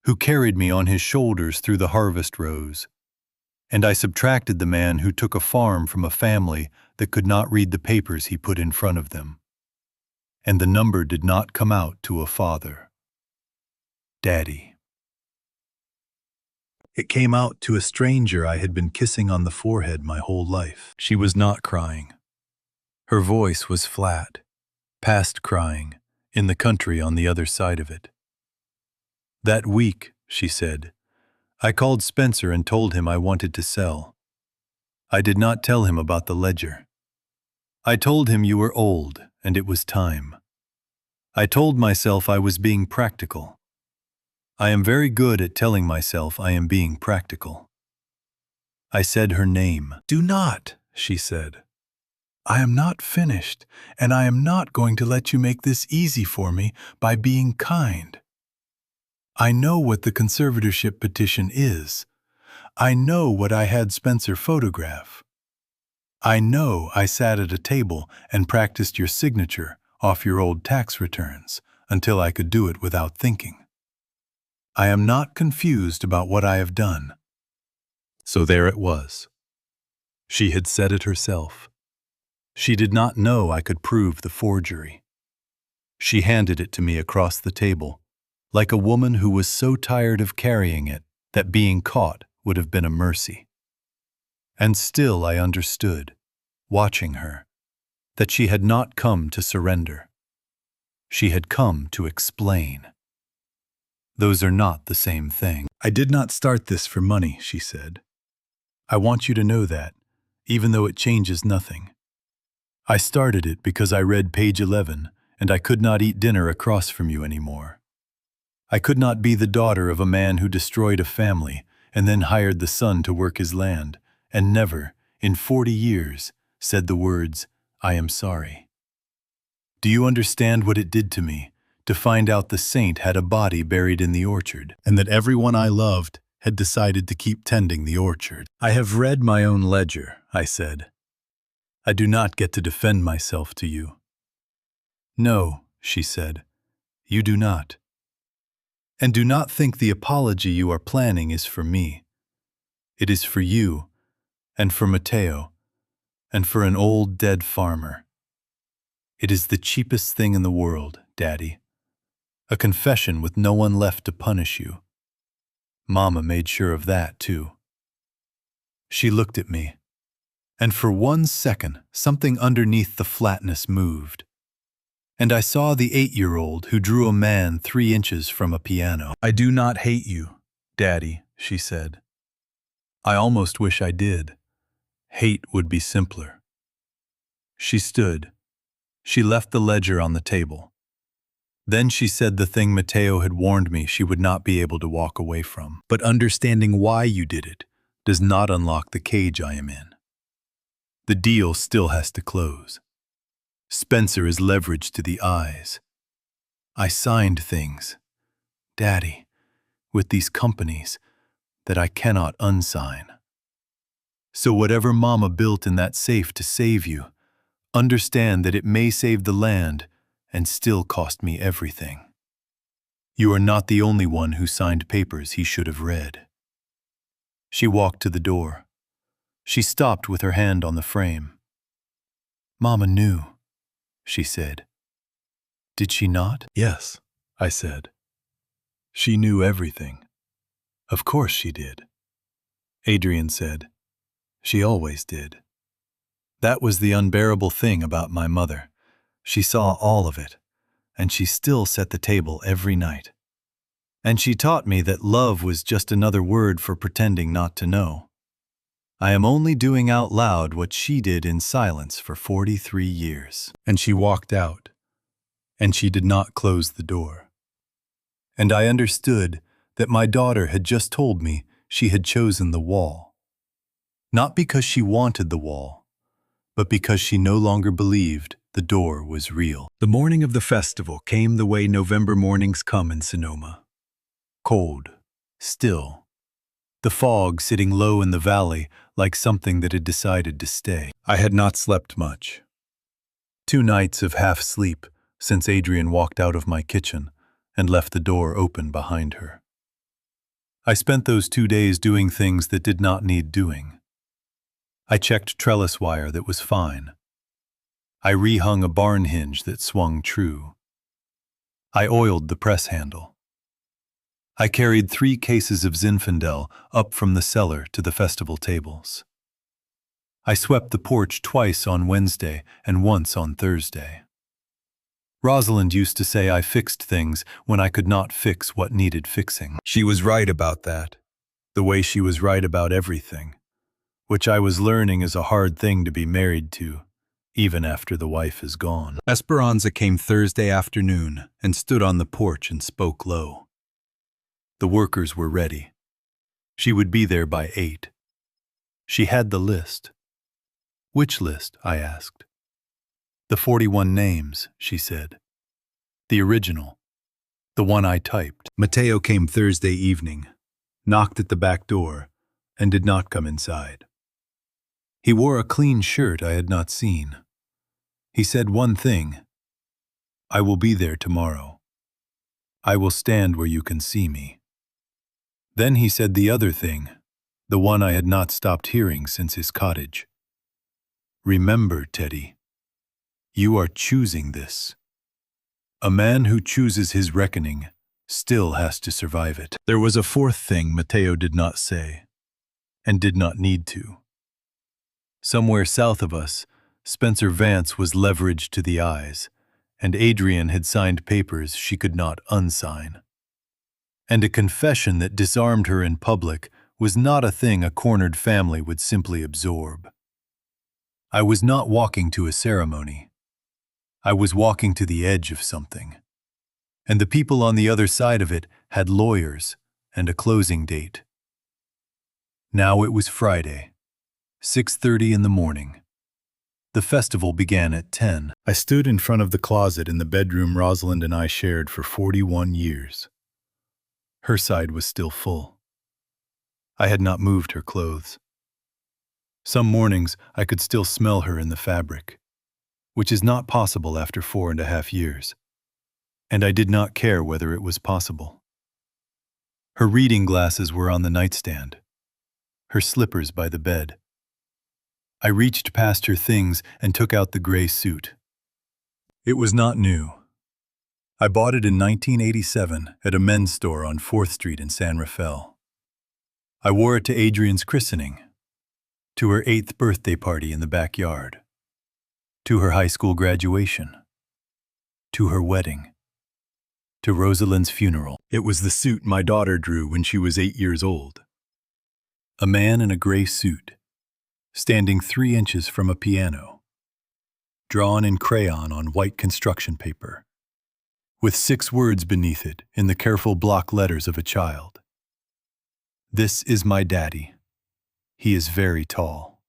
who carried me on his shoulders through the harvest rows, and I subtracted the man who took a farm from a family that could not read the papers he put in front of them. And the number did not come out to a father. Daddy. It came out to a stranger I had been kissing on the forehead my whole life. She was not crying. Her voice was flat, past crying, in the country on the other side of it. That week, she said, I called Spencer and told him I wanted to sell. I did not tell him about the ledger. I told him you were old and it was time. I told myself I was being practical. I am very good at telling myself I am being practical. I said her name. Do not, she said. I am not finished, and I am not going to let you make this easy for me by being kind. I know what the conservatorship petition is. I know what I had Spencer photograph. I know I sat at a table and practiced your signature off your old tax returns until I could do it without thinking. I am not confused about what I have done. So there it was. She had said it herself. She did not know I could prove the forgery. She handed it to me across the table, like a woman who was so tired of carrying it that being caught would have been a mercy. And still I understood, watching her, that she had not come to surrender. She had come to explain. Those are not the same thing. I did not start this for money, she said. I want you to know that, even though it changes nothing. I started it because I read page 11 and I could not eat dinner across from you anymore. I could not be the daughter of a man who destroyed a family and then hired the son to work his land and never, in 40 years, said the words, I am sorry. Do you understand what it did to me to find out the saint had a body buried in the orchard and that everyone I loved had decided to keep tending the orchard? I have read my own ledger, I said. I do not get to defend myself to you. No, she said, you do not. And do not think the apology you are planning is for me. It is for you, and for Mateo, and for an old dead farmer. It is the cheapest thing in the world, Daddy. A confession with no one left to punish you. Mama made sure of that, too. She looked at me, and for 1 second, something underneath the flatness moved. And I saw the 8-year-old who drew a man 3 inches from a piano. I do not hate you, Daddy, she said. I almost wish I did. Hate would be simpler. She stood. She left the ledger on the table. Then she said the thing Mateo had warned me she would not be able to walk away from. But understanding why you did it does not unlock the cage I am in. The deal still has to close. Spencer is leveraged to the eyes. I signed things, Daddy, with these companies that I cannot unsign. So whatever Mama built in that safe to save you, understand that it may save the land and still cost me everything. You are not the only one who signed papers he should have read. She walked to the door. She stopped with her hand on the frame. Mama knew, she said. Did she not? Yes, I said. She knew everything. Of course she did. Adrian said. She always did. That was the unbearable thing about my mother. She saw all of it, and she still set the table every night. And she taught me that love was just another word for pretending not to know. I am only doing out loud what she did in silence for 43 years. And she walked out, and she did not close the door. And I understood that my daughter had just told me she had chosen the wall. Not because she wanted the wall, but because she no longer believed the door was real. The morning of the festival came the way November mornings come in Sonoma. Cold, still. The fog sitting low in the valley like something that had decided to stay. I had not slept much. 2 nights of half sleep since Adrian walked out of my kitchen and left the door open behind her. I spent those 2 days doing things that did not need doing. I checked trellis wire that was fine. I rehung a barn hinge that swung true. I oiled the press handle. I carried 3 cases of Zinfandel up from the cellar to the festival tables. I swept the porch twice on Wednesday and once on Thursday. Rosalind used to say I fixed things when I could not fix what needed fixing. She was right about that, the way she was right about everything, which I was learning is a hard thing to be married to, even after the wife is gone. Esperanza came Thursday afternoon and stood on the porch and spoke low. The workers were ready. She would be there by 8. She had the list. "Which list?" I asked. "The 41 names," she said. "The original. The one I typed." Mateo came Thursday evening, knocked at the back door, and did not come inside. He wore a clean shirt I had not seen. He said one thing: "I will be there tomorrow. I will stand where you can see me." Then he said the other thing, the one I had not stopped hearing since his cottage. "Remember, Teddy, you are choosing this. A man who chooses his reckoning still has to survive it." There was a fourth thing Mateo did not say, and did not need to. Somewhere south of us, Spencer Vance was leveraged to the eyes, and Adrian had signed papers she could not unsign. And a confession that disarmed her in public was not a thing a cornered family would simply absorb. I was not walking to a ceremony. I was walking to the edge of something. And the people on the other side of it had lawyers and a closing date. Now it was Friday, 6:30 in the morning. The festival began at 10. I stood in front of the closet in the bedroom Rosalind and I shared for 41 years. Her side was still full. I had not moved her clothes. Some mornings I could still smell her in the fabric, which is not possible after 4.5 years. And I did not care whether it was possible. Her reading glasses were on the nightstand, her slippers by the bed. I reached past her things and took out the gray suit. It was not new. I bought it in 1987 at a men's store on 4th Street in San Rafael. I wore it to Adrian's christening, to her 8th birthday party in the backyard, to her high school graduation, to her wedding, to Rosalind's funeral. It was the suit my daughter drew when she was 8 years old. A man in a gray suit, standing 3 inches from a piano, drawn in crayon on white construction paper, with 6 words beneath it in the careful block letters of a child. "This is my daddy. He is very tall."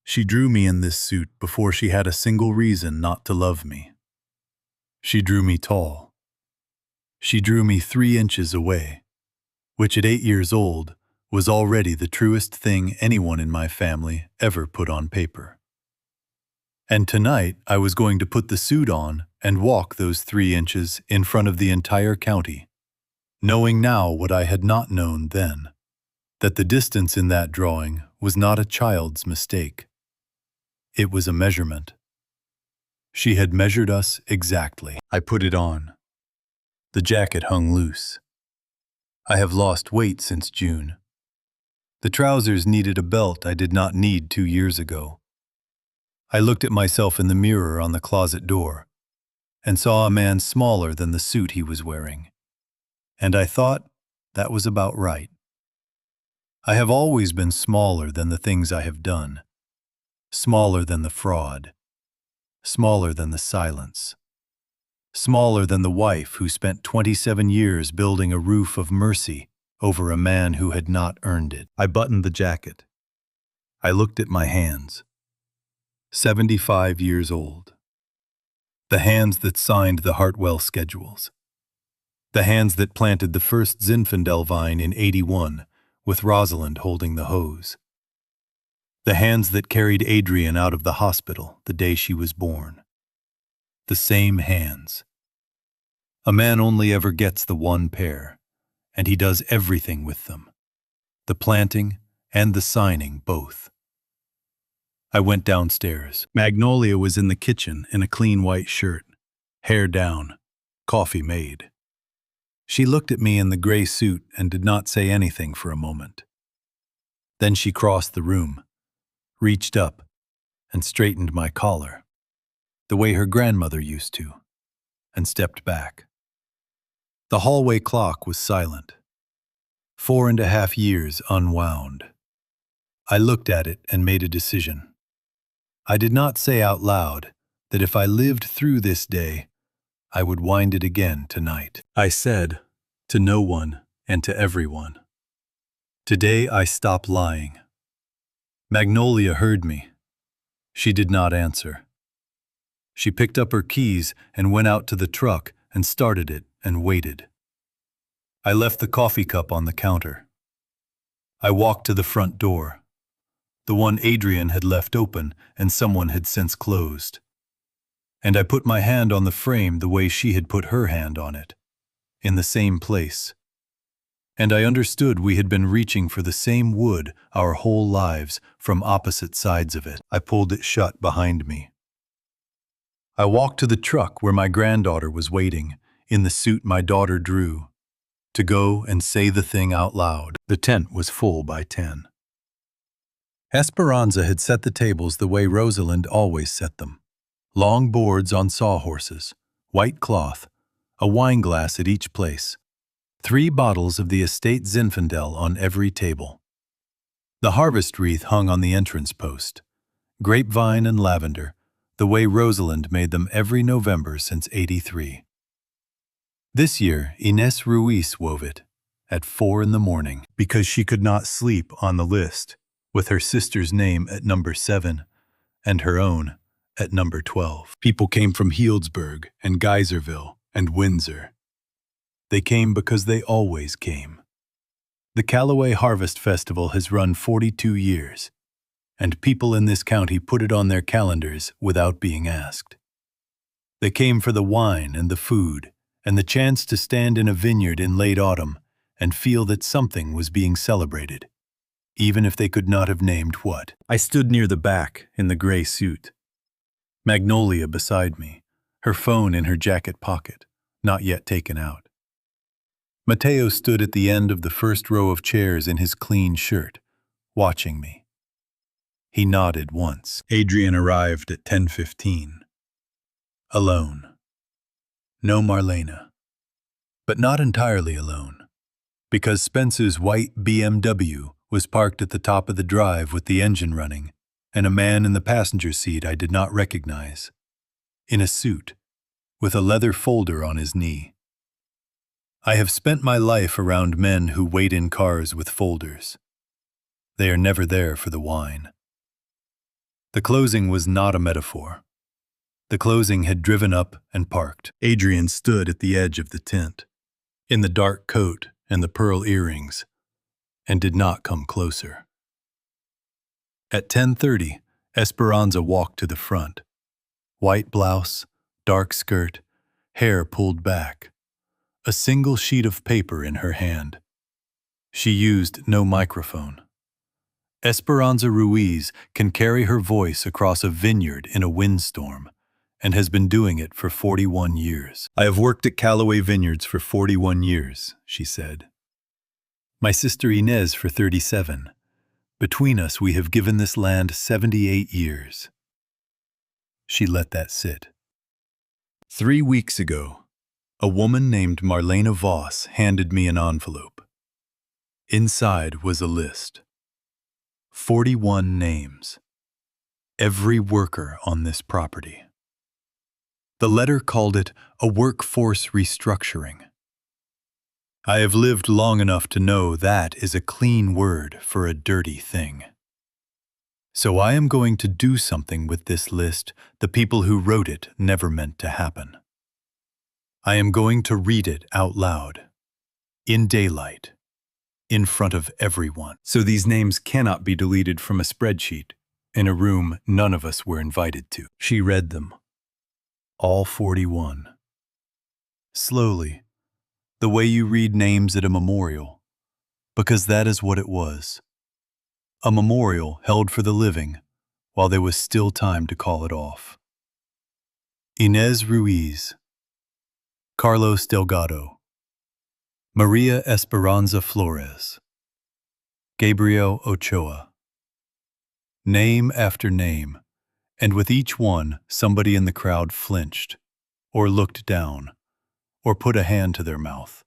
She drew me in this suit before she had a single reason not to love me. She drew me tall. She drew me 3 inches away, which at 8 years old was already the truest thing anyone in my family ever put on paper. And tonight I was going to put the suit on and walk those 3 inches in front of the entire county, knowing now what I had not known then, that the distance in that drawing was not a child's mistake. It was a measurement. She had measured us exactly. I put it on. The jacket hung loose. I have lost weight since June. The trousers needed a belt I did not need 2 years ago. I looked at myself in the mirror on the closet door and saw a man smaller than the suit he was wearing. And I thought that was about right. I have always been smaller than the things I have done, smaller than the fraud, smaller than the silence, smaller than the wife who spent 27 years building a roof of mercy over a man who had not earned it. I buttoned the jacket. I looked at my hands. 75 years old. The hands that signed the Hartwell schedules. The hands that planted the first Zinfandel vine in 81 with Rosalind holding the hose. The hands that carried Adrian out of the hospital the day she was born. The same hands. A man only ever gets the one pair, and he does everything with them, the planting and the signing both. I went downstairs. Magnolia was in the kitchen in a clean white shirt, hair down, coffee made. She looked at me in the gray suit and did not say anything for a moment. Then she crossed the room, reached up, and straightened my collar, the way her grandmother used to, and stepped back. The hallway clock was silent. 4.5 years unwound. I looked at it and made a decision. I did not say out loud that if I lived through this day, I would wind it again tonight. I said, to no one and to everyone, today I stop lying. Magnolia heard me, She did not answer. She picked up her keys and went out to the truck and started it and waited. I left the coffee cup on the counter. I walked to the front door, the one Adrian had left open and someone had since closed. And I put my hand on the frame the way she had put her hand on it, in the same place. And I understood we had been reaching for the same wood our whole lives from opposite sides of it. I pulled it shut behind me. I walked to the truck where my granddaughter was waiting, in the suit my daughter drew, to go and say the thing out loud. The tent was full by 10. Esperanza had set the tables the way Rosalind always set them. Long boards on sawhorses, white cloth, a wine glass at each place, 3 bottles of the estate Zinfandel on every table. The harvest wreath hung on the entrance post, grapevine and lavender, the way Rosalind made them every November since '83. This year, Inés Ruiz wove it, at 4 in the morning, because she could not sleep on the list, with her sister's name at number 7, and her own at number 12. People came from Healdsburg and Geyserville and Windsor. They came because they always came. The Calloway Harvest Festival has run 42 years, and people in this county put it on their calendars without being asked. They came for the wine and the food, and the chance to stand in a vineyard in late autumn and feel that something was being celebrated, even if they could not have named what. I stood near the back in the gray suit. Magnolia beside me, her phone in her jacket pocket, not yet taken out. Mateo stood at the end of the first row of chairs in his clean shirt, watching me. He nodded once. Adrian arrived at 10:15. Alone. No Marlena. But not entirely alone, because Spence's white BMW was parked at the top of the drive with the engine running, and a man in the passenger seat I did not recognize, in a suit, with a leather folder on his knee. I have spent my life around men who wait in cars with folders. They are never there for the wine. The closing was not a metaphor. The closing had driven up and parked. Adrian stood at the edge of the tent, in the dark coat and the pearl earrings, and did not come closer. At 10:30, Esperanza walked to the front. White blouse, dark skirt, hair pulled back, a single sheet of paper in her hand. She used no microphone. Esperanza Ruiz can carry her voice across a vineyard in a windstorm, and has been doing it for 41 years. I have worked at Calloway Vineyards for 41 years, she said. My sister Inés for 37. Between us, we have given this land 78 years. She let that sit. 3 weeks ago, a woman named Marlena Voss handed me an envelope. Inside was a list. 41 names. Every worker on this property. The letter called it a workforce restructuring. I have lived long enough to know that is a clean word for a dirty thing. So I am going to do something with this list the people who wrote it never meant to happen. I am going to read it out loud, in daylight, in front of everyone. So these names cannot be deleted from a spreadsheet, in a room none of us were invited to. She read them. All 41. Slowly, the way you read names at a memorial, because that is what it was. A memorial held for the living, while there was still time to call it off. Inés Ruiz, Carlos Delgado, Maria Esperanza Flores, Gabriel Ochoa. Name after name, and with each one, somebody in the crowd flinched, or looked down, or put a hand to their mouth.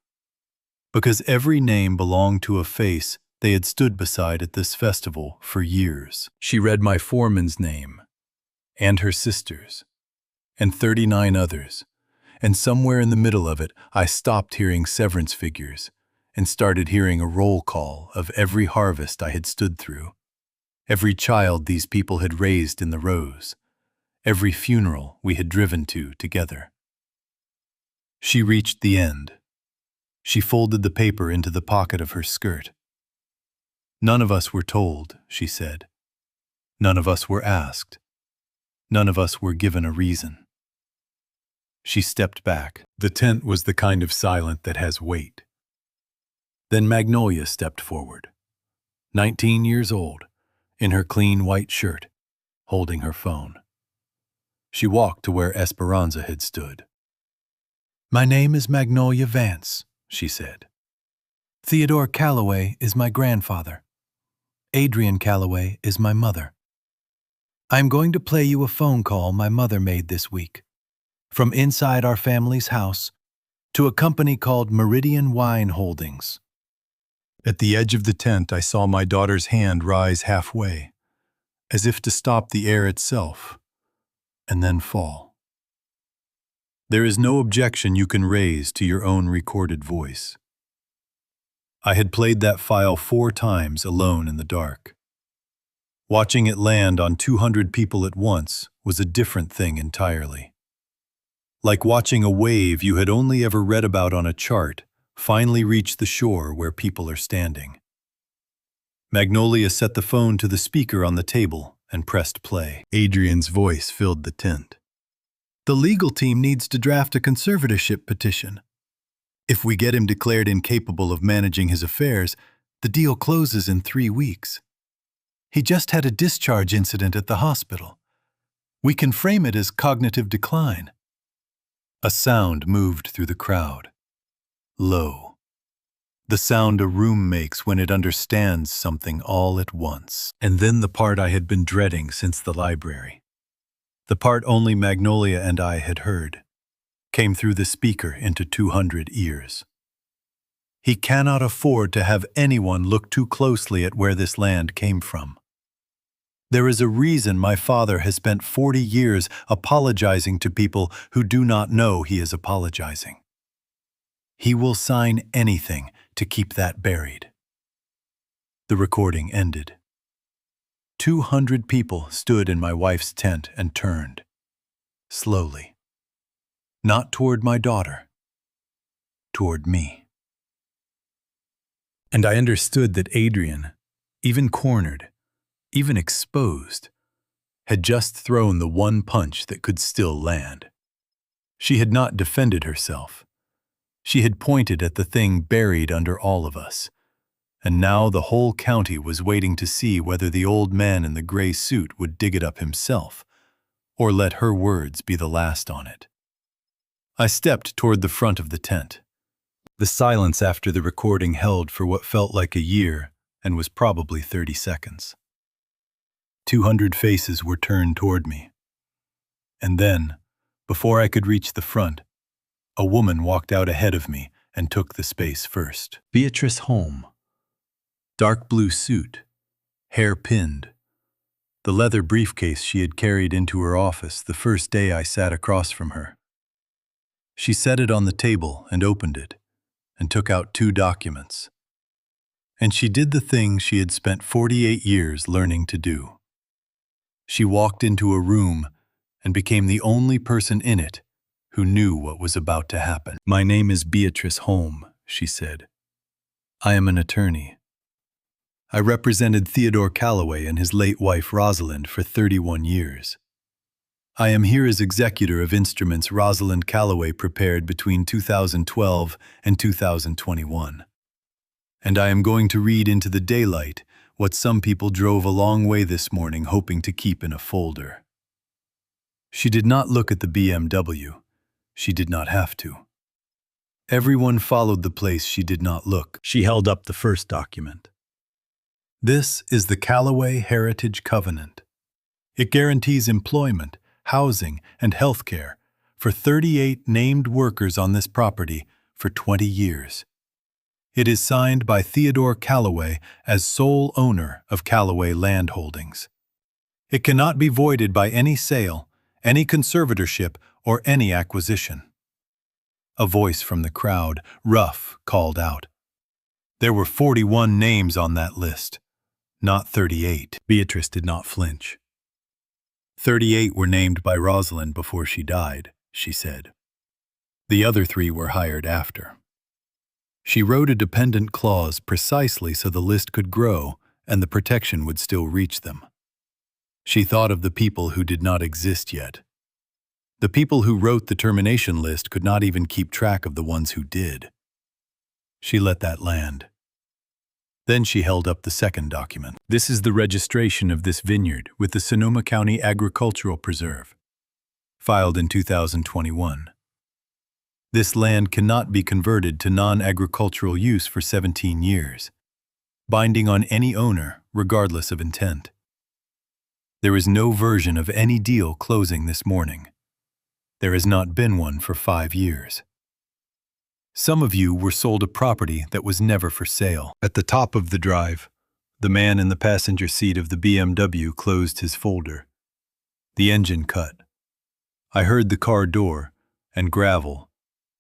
Because every name belonged to a face they had stood beside at this festival for years. She read my foreman's name, and her sister's, and 39 others, and somewhere in the middle of it I stopped hearing severance figures and started hearing a roll call of every harvest I had stood through. Every child these people had raised in the rows. Every funeral we had driven to together. She reached the end. She folded the paper into the pocket of her skirt. None of us were told, she said. None of us were asked. None of us were given a reason. She stepped back. The tent was the kind of silence that has weight. Then Magnolia stepped forward, 19 years old, in her clean white shirt, holding her phone. She walked to where Esperanza had stood. "My name is Magnolia Vance," she said. "Theodore Calloway is my grandfather. Adrian Calloway is my mother. I am going to play you a phone call my mother made this week, from inside our family's house, to a company called Meridian Wine Holdings." At the edge of the tent, I saw my daughter's hand rise halfway, as if to stop the air itself, and then fall. There is no objection you can raise to your own recorded voice. I had played that file 4 times alone in the dark. Watching it land on 200 people at once was a different thing entirely. Like watching a wave you had only ever read about on a chart finally reach the shore where people are standing. Magnolia set the phone to the speaker on the table and pressed play. Adrian's voice filled the tent. "The legal team needs to draft a conservatorship petition. If we get him declared incapable of managing his affairs, the deal closes in 3 weeks. He just had a discharge incident at the hospital. We can frame it as cognitive decline." A sound moved through the crowd. Low. The sound a room makes when it understands something all at once. And then the part I had been dreading since the library. The part only Magnolia and I had heard, came through the speaker into 200 ears. "He cannot afford to have anyone look too closely at where this land came from. There is a reason my father has spent 40 years apologizing to people who do not know he is apologizing. He will sign anything to keep that buried." The recording ended. 200 people stood in my wife's tent and turned, slowly. Not toward my daughter, toward me. And I understood that Adrian, even cornered, even exposed, had just thrown the one punch that could still land. She had not defended herself. She had pointed at the thing buried under all of us, and now the whole county was waiting to see whether the old man in the gray suit would dig it up himself, or let her words be the last on it. I stepped toward the front of the tent. The silence after the recording held for what felt like a year and was probably 30 seconds. 200 faces were turned toward me. And then, before I could reach the front, a woman walked out ahead of me and took the space first. Beatrice Holm. Dark blue suit, hair pinned, the leather briefcase she had carried into her office the first day I sat across from her. She set it on the table and opened it, and took out 2 documents. And she did the thing she had spent 48 years learning to do. She walked into a room and became the only person in it who knew what was about to happen. "My name is Beatrice Holm," she said. "I am an attorney. I represented Theodore Calloway and his late wife Rosalind for 31 years. I am here as executor of instruments Rosalind Calloway prepared between 2012 and 2021. And I am going to read into the daylight what some people drove a long way this morning hoping to keep in a folder." She did not look at the BMW. She did not have to. Everyone followed the place she did not look. She held up the first document. "This is the Calloway Heritage Covenant. It guarantees employment, housing, and health care for 38 named workers on this property for 20 years. It is signed by Theodore Calloway as sole owner of Calloway Land Holdings. It cannot be voided by any sale, any conservatorship, or any acquisition." A voice from the crowd, rough, called out. There were 41 names on that list. not 38. Beatrice did not flinch. 38 were named by Rosalind before she died, she said. The other 3 were hired after. She wrote a dependent clause precisely so the list could grow and the protection would still reach them. She thought of the people who did not exist yet. The people who wrote the termination list could not even keep track of the ones who did. She let that land. Then she held up the second document. This is the registration of this vineyard with the Sonoma County Agricultural Preserve, filed in 2021. This land cannot be converted to non-agricultural use for 17 years, binding on any owner regardless of intent. There is no version of any deal closing this morning. There has not been one for 5 years. Some of you were sold a property that was never for sale. At the top of the drive, the man in the passenger seat of the BMW closed his folder. The engine cut. I heard the car door and gravel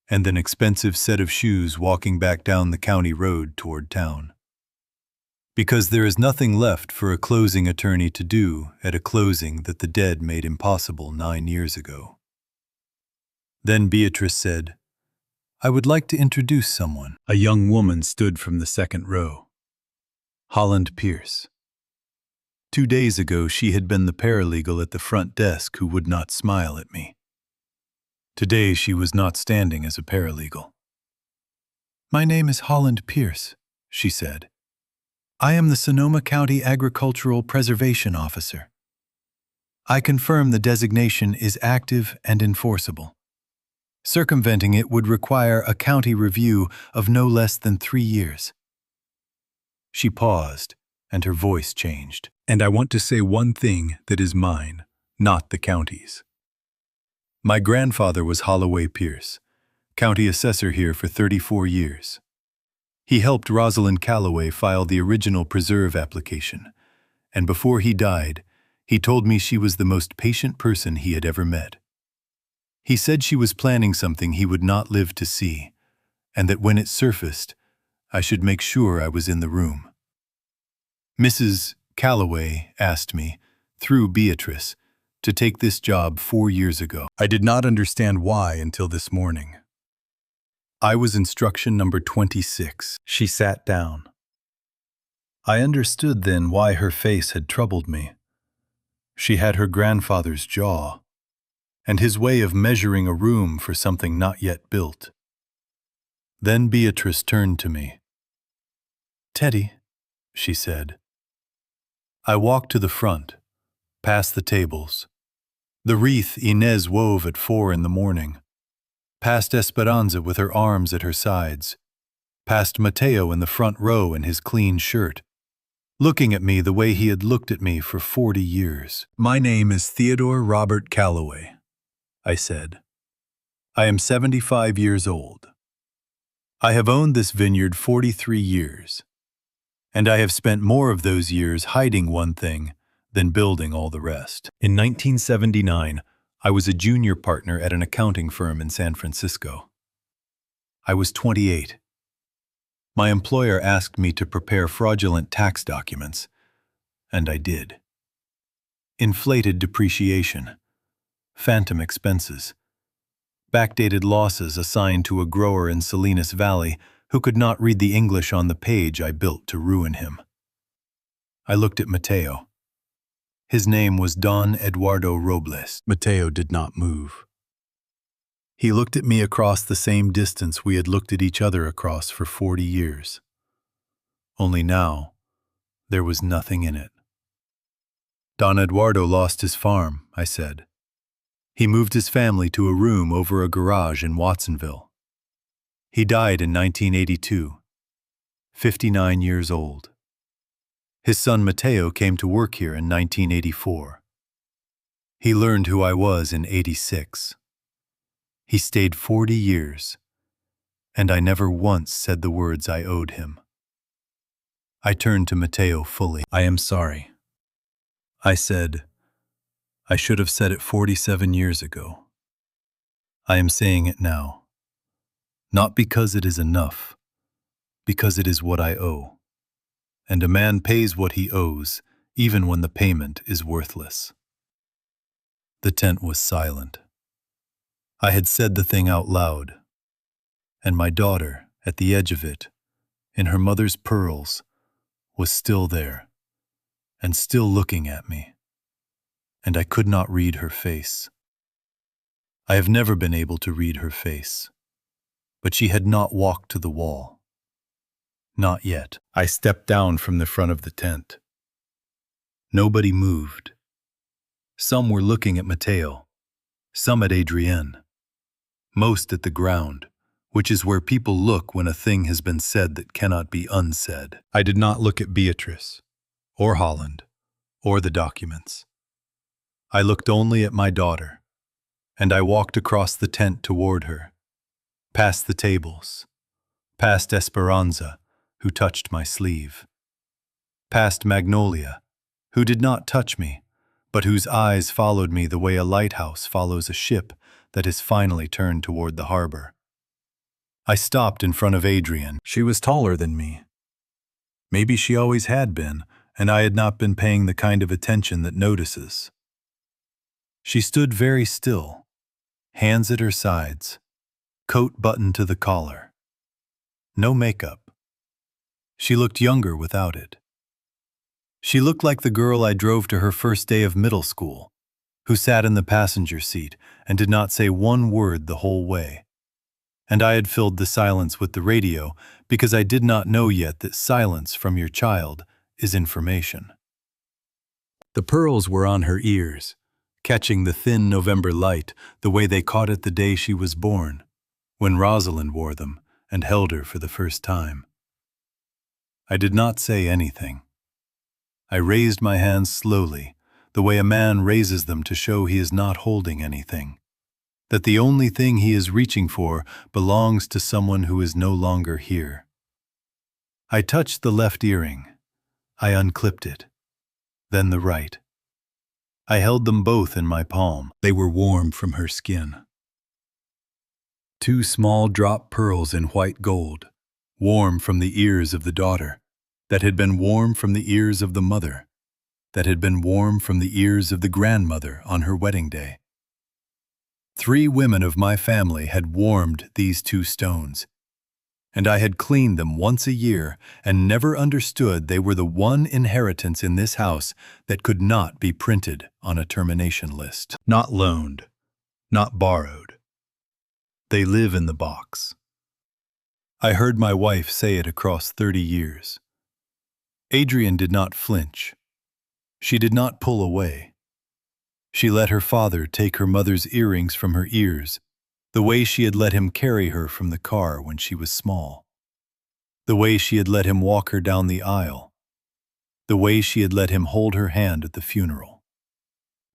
and an expensive set of shoes walking back down the county road toward town. Because there is nothing left for a closing attorney to do at a closing that the dead made impossible 9 years ago. Then Beatrice said, "I would like to introduce someone." A young woman stood from the second row. Holland Pierce. 2 days ago, she had been the paralegal at the front desk who would not smile at me. Today, she was not standing as a paralegal. "My name is Holland Pierce," she said. "I am the Sonoma County Agricultural Preservation Officer. I confirm the designation is active and enforceable. Circumventing it would require a county review of no less than 3 years." She paused, and her voice changed. "And I want to say one thing that is mine, not the county's. My grandfather was Holloway Pierce, county assessor here for 34 years. He helped Rosalind Calloway file the original preserve application, and before he died, he told me she was the most patient person he had ever met. He said she was planning something he would not live to see, and that when it surfaced, I should make sure I was in the room. Mrs. Calloway asked me, through Beatrice, to take this job 4 years ago. I did not understand why until this morning. I was instruction number 26. She sat down. I understood then why her face had troubled me. She had her grandfather's jaw, and his way of measuring a room for something not yet built. Then Beatrice turned to me. "Teddy," she said. I walked to the front, past the tables, the wreath Inez wove at 4 in the morning, past Esperanza with her arms at her sides, past Mateo in the front row in his clean shirt, looking at me the way he had looked at me for 40 years. "My name is Theodore Robert Calloway," I said. "I am 75 years old. I have owned this vineyard 43 years, and I have spent more of those years hiding one thing than building all the rest. In 1979, I was a junior partner at an accounting firm in San Francisco. I was 28. My employer asked me to prepare fraudulent tax documents, and I did. Inflated depreciation, phantom expenses, backdated losses assigned to a grower in Salinas Valley who could not read the English on the page I built to ruin him. I looked at Mateo. His name was Don Eduardo Robles. Mateo did not move. He looked at me across the same distance we had looked at each other across for 40 years. Only now, there was nothing in it. "Don Eduardo lost his farm," I said. "He moved his family to a room over a garage in Watsonville. He died in 1982, 59 years old. His son Mateo came to work here in 1984. He learned who I was in 86. He stayed 40 years, and I never once said the words I owed him." I turned to Mateo fully. "I am sorry." I said, "I should have said it 47 years ago. I am saying it now, not because it is enough, because it is what I owe. and a man pays what he owes, even when the payment is worthless. The tent was silent. I had said the thing out loud, and my daughter, at the edge of it, in her mother's pearls, was still there, and still looking at me, and I could not read her face. I have never been able to read her face, but she had not walked to the wall. Not yet. I stepped down from the front of the tent. Nobody moved. Some were looking at Mateo, some at Adrienne, most at the ground, which is where people look when a thing has been said that cannot be unsaid. I did not look at Beatrice, or Holland, or the documents. I looked only at my daughter, and I walked across the tent toward her, past the tables, past Esperanza, who touched my sleeve, past Magnolia, who did not touch me, but whose eyes followed me the way a lighthouse follows a ship that has finally turned toward the harbor. I stopped in front of Adrienne. She was taller than me. Maybe she always had been, and I had not been paying the kind of attention that notices. She stood very still, hands at her sides, coat buttoned to the collar. No makeup. She looked younger without it. She looked like the girl I drove to her first day of middle school, who sat in the passenger seat and did not say one word the whole way. And I had filled the silence with the radio because I did not know yet that silence from your child is information. The pearls were on her ears, catching the thin November light the way they caught it the day she was born, when Rosalind wore them and held her for the first time. I did not say anything. I raised my hands slowly, the way a man raises them to show he is not holding anything, that the only thing he is reaching for belongs to someone who is no longer here. I touched the left earring. I unclipped it, then the right. I held them both in my palm. They were warm from her skin. 2 small drop pearls in white gold, warm from the ears of the daughter, that had been warm from the ears of the mother, that had been warm from the ears of the grandmother on her wedding day. 3 women of my family had warmed these 2 stones, and I had cleaned them once a year and never understood they were the one inheritance in this house that could not be printed on a termination list. Not loaned, not borrowed. They live in the box. I heard my wife say it across 30 years. Adrienne did not flinch. She did not pull away. She let her father take her mother's earrings from her ears, the way she had let him carry her from the car when she was small, the way she had let him walk her down the aisle, the way she had let him hold her hand at the funeral,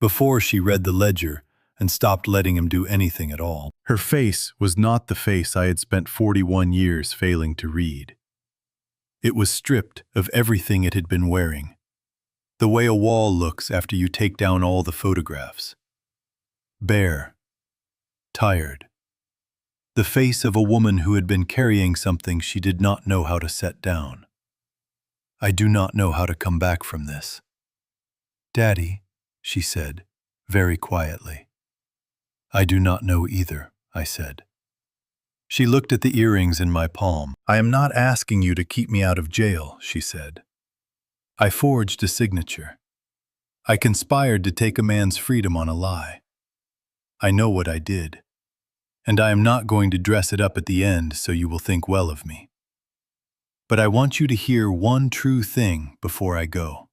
before she read the ledger and stopped letting him do anything at all. Her face was not the face I had spent 41 years failing to read. It was stripped of everything it had been wearing, the way a wall looks after you take down all the photographs. Bare, tired. The face of a woman who had been carrying something she did not know how to set down. I do not know how to come back from this. Daddy, she said, very quietly. I do not know either, I said. She looked at the earrings in my palm. I am not asking you to keep me out of jail, she said. I forged a signature. I conspired to take a man's freedom on a lie. I know what I did, and I am not going to dress it up at the end so you will think well of me. But I want you to hear one true thing before I go.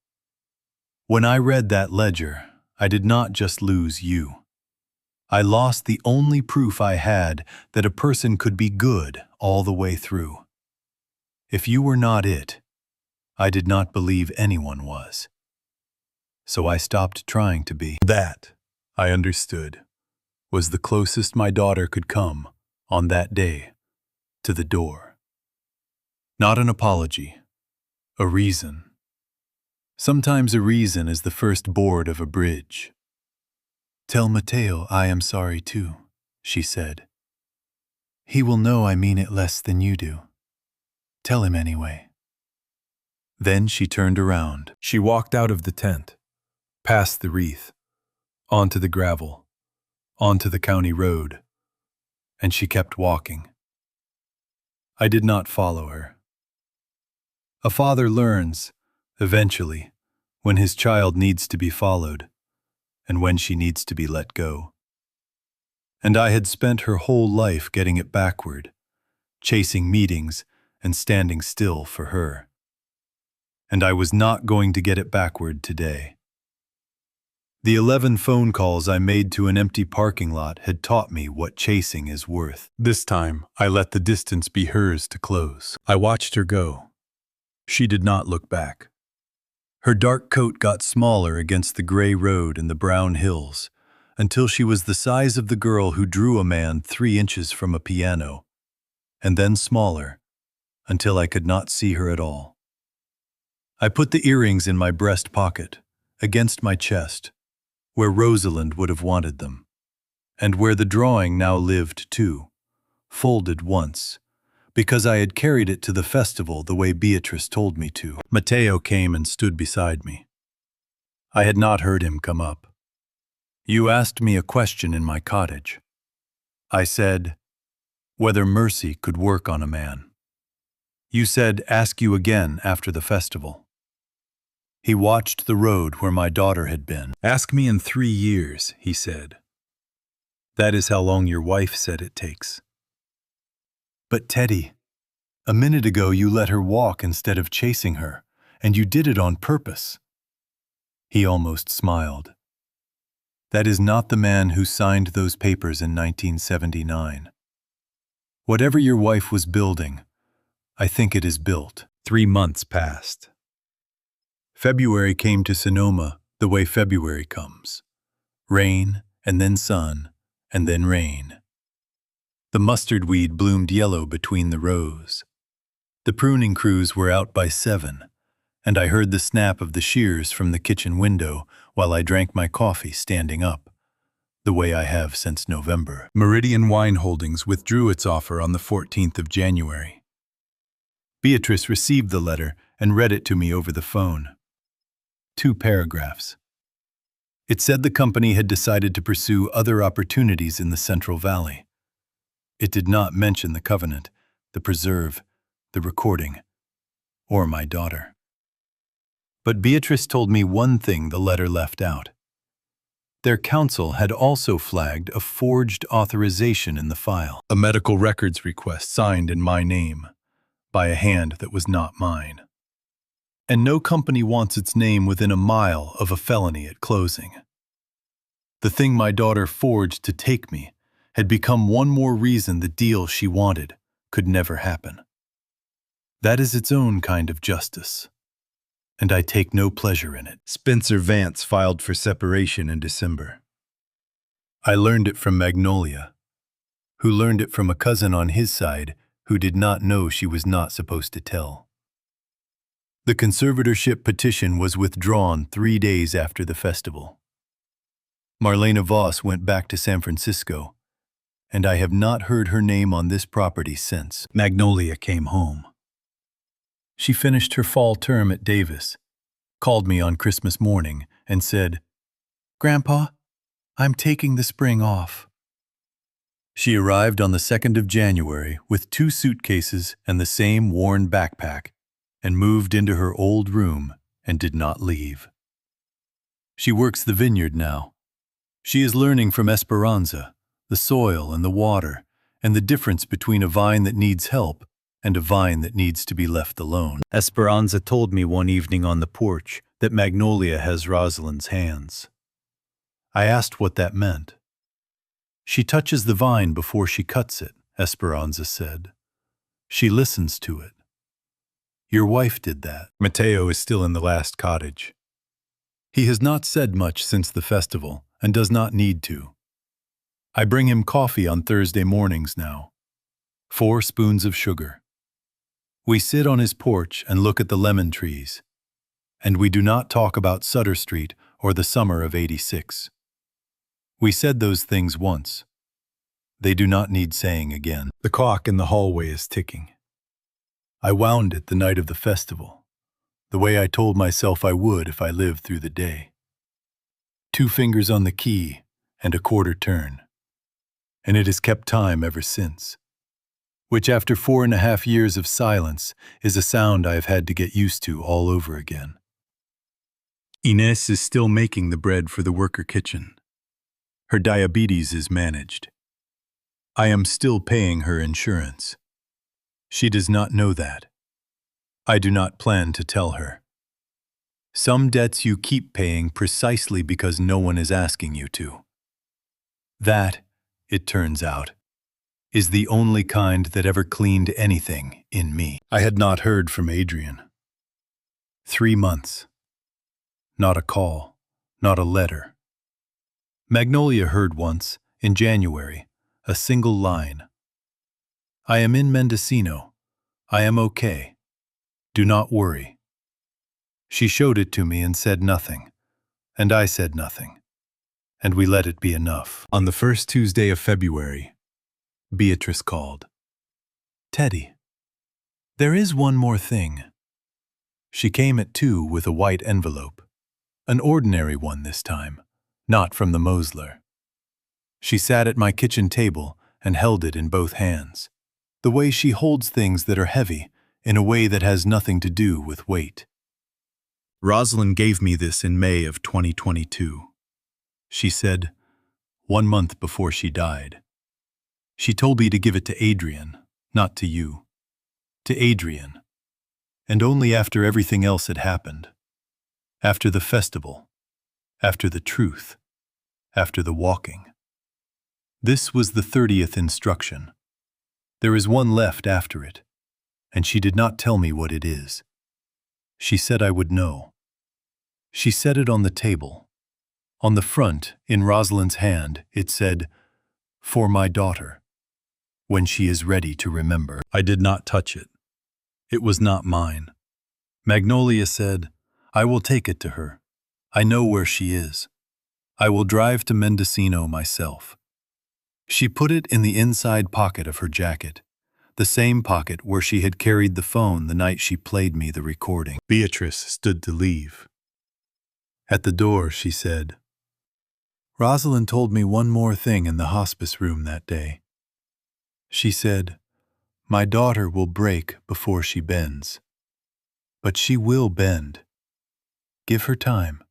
When I read that ledger, I did not just lose you. I lost the only proof I had that a person could be good all the way through. If you were not it, I did not believe anyone was. So I stopped trying to be. That, I understood, was the closest my daughter could come, on that day, to the door. Not an apology, a reason. Sometimes a reason is the first board of a bridge. Tell Mateo I am sorry too, she said. He will know I mean it less than you do. Tell him anyway. Then she turned around. She walked out of the tent, past the wreath, onto the gravel, onto the county road, and she kept walking. I did not follow her. A father learns, eventually, when his child needs to be followed, and when she needs to be let go. And I had spent her whole life getting it backward, chasing meetings and standing still for her. And I was not going to get it backward today. The 11 phone calls I made to an empty parking lot had taught me what chasing is worth. This time, I let the distance be hers to close. I watched her go. She did not look back. Her dark coat got smaller against the gray road and the brown hills, until she was the size of the girl who drew a man 3 inches from a piano, and then smaller, until I could not see her at all. I put the earrings in my breast pocket, against my chest, where Rosalind would have wanted them, and where the drawing now lived too, folded once, because I had carried it to the festival the way Beatrice told me to. Mateo came and stood beside me. I had not heard him come up. You asked me a question in my cottage. I said, whether mercy could work on a man. You said, ask you again after the festival. He watched the road where my daughter had been. Ask me in 3 years, he said. That is how long your wife said it takes. But Teddy, a minute ago you let her walk instead of chasing her, and you did it on purpose. He almost smiled. That is not the man who signed those papers in 1979. Whatever your wife was building, I think it is built. 3 months passed. February came to Sonoma the way February comes. Rain, and then sun, and then rain. The mustard weed bloomed yellow between the rows. The pruning crews were out by 7, and I heard the snap of the shears from the kitchen window while I drank my coffee standing up, the way I have since November. Meridian Wine Holdings withdrew its offer on the 14th of January. Beatrice received the letter and read it to me over the phone. 2 paragraphs. It said the company had decided to pursue other opportunities in the Central Valley. It did not mention the covenant, the preserve, the recording, or my daughter. But Beatrice told me one thing the letter left out. Their counsel had also flagged a forged authorization in the file, a medical records request signed in my name, by a hand that was not mine. And no company wants its name within a mile of a felony at closing. The thing my daughter forged to take me had become one more reason the deal she wanted could never happen. That is its own kind of justice, and I take no pleasure in it. Spencer Vance filed for separation in December. I learned it from Magnolia, who learned it from a cousin on his side who did not know she was not supposed to tell. The conservatorship petition was withdrawn 3 days after the festival. Marlena Voss went back to San Francisco, and I have not heard her name on this property since. Magnolia came home. She finished her fall term at Davis, called me on Christmas morning, and said, "Grandpa, I'm taking the spring off." She arrived on the 2nd of January with 2 suitcases and the same worn backpack, and moved into her old room and did not leave. She works the vineyard now. She is learning from Esperanza, the soil and the water, and the difference between a vine that needs help and a vine that needs to be left alone. Esperanza told me one evening on the porch that Magnolia has Rosalind's hands. I asked what that meant. She touches the vine before she cuts it, Esperanza said. She listens to it. Your wife did that. Mateo is still in the last cottage. He has not said much since the festival and does not need to. I bring him coffee on Thursday mornings now. 4 spoons of sugar. We sit on his porch and look at the lemon trees. And we do not talk about Sutter Street or the summer of '86. We said those things once. They do not need saying again. The clock in the hallway is ticking. I wound it the night of the festival, the way I told myself I would if I lived through the day. 2 fingers on the key and a quarter turn. And it has kept time ever since. Which, after 4.5 years of silence, is a sound I have had to get used to all over again. Ines is still making the bread for the worker kitchen. Her diabetes is managed. I am still paying her insurance. She does not know that. I do not plan to tell her. Some debts you keep paying precisely because no one is asking you to. That, it turns out, is the only kind that ever cleaned anything in me. I had not heard from Adrian. 3 months. Not a call, not a letter. Magnolia heard once, in January, a single line. I am in Mendocino. I am okay. Do not worry. She showed it to me and said nothing, and I said nothing, and we let it be enough. On the first Tuesday of February, Beatrice called. Teddy, there is one more thing. She came at 2 with a white envelope, an ordinary one this time, not from the Mosler. She sat at my kitchen table and held it in both hands, the way she holds things that are heavy in a way that has nothing to do with weight. Rosalind gave me this in May of 2022. She said, 1 month before she died. She told me to give it to Adrian, not to you. To Adrian. And only after everything else had happened. After the festival. After the truth. After the walking. This was the 30th instruction. There is one left after it, and she did not tell me what it is. She said I would know. She set it on the table. On the front, in Rosalind's hand, it said, "For my daughter, when she is ready to remember." I did not touch it. It was not mine. Magnolia said, I will take it to her. I know where she is. I will drive to Mendocino myself. She put it in the inside pocket of her jacket, the same pocket where she had carried the phone the night she played me the recording. Beatrice stood to leave. At the door, she said, Rosalind told me one more thing in the hospice room that day. She said, my daughter will break before she bends. But she will bend. Give her time.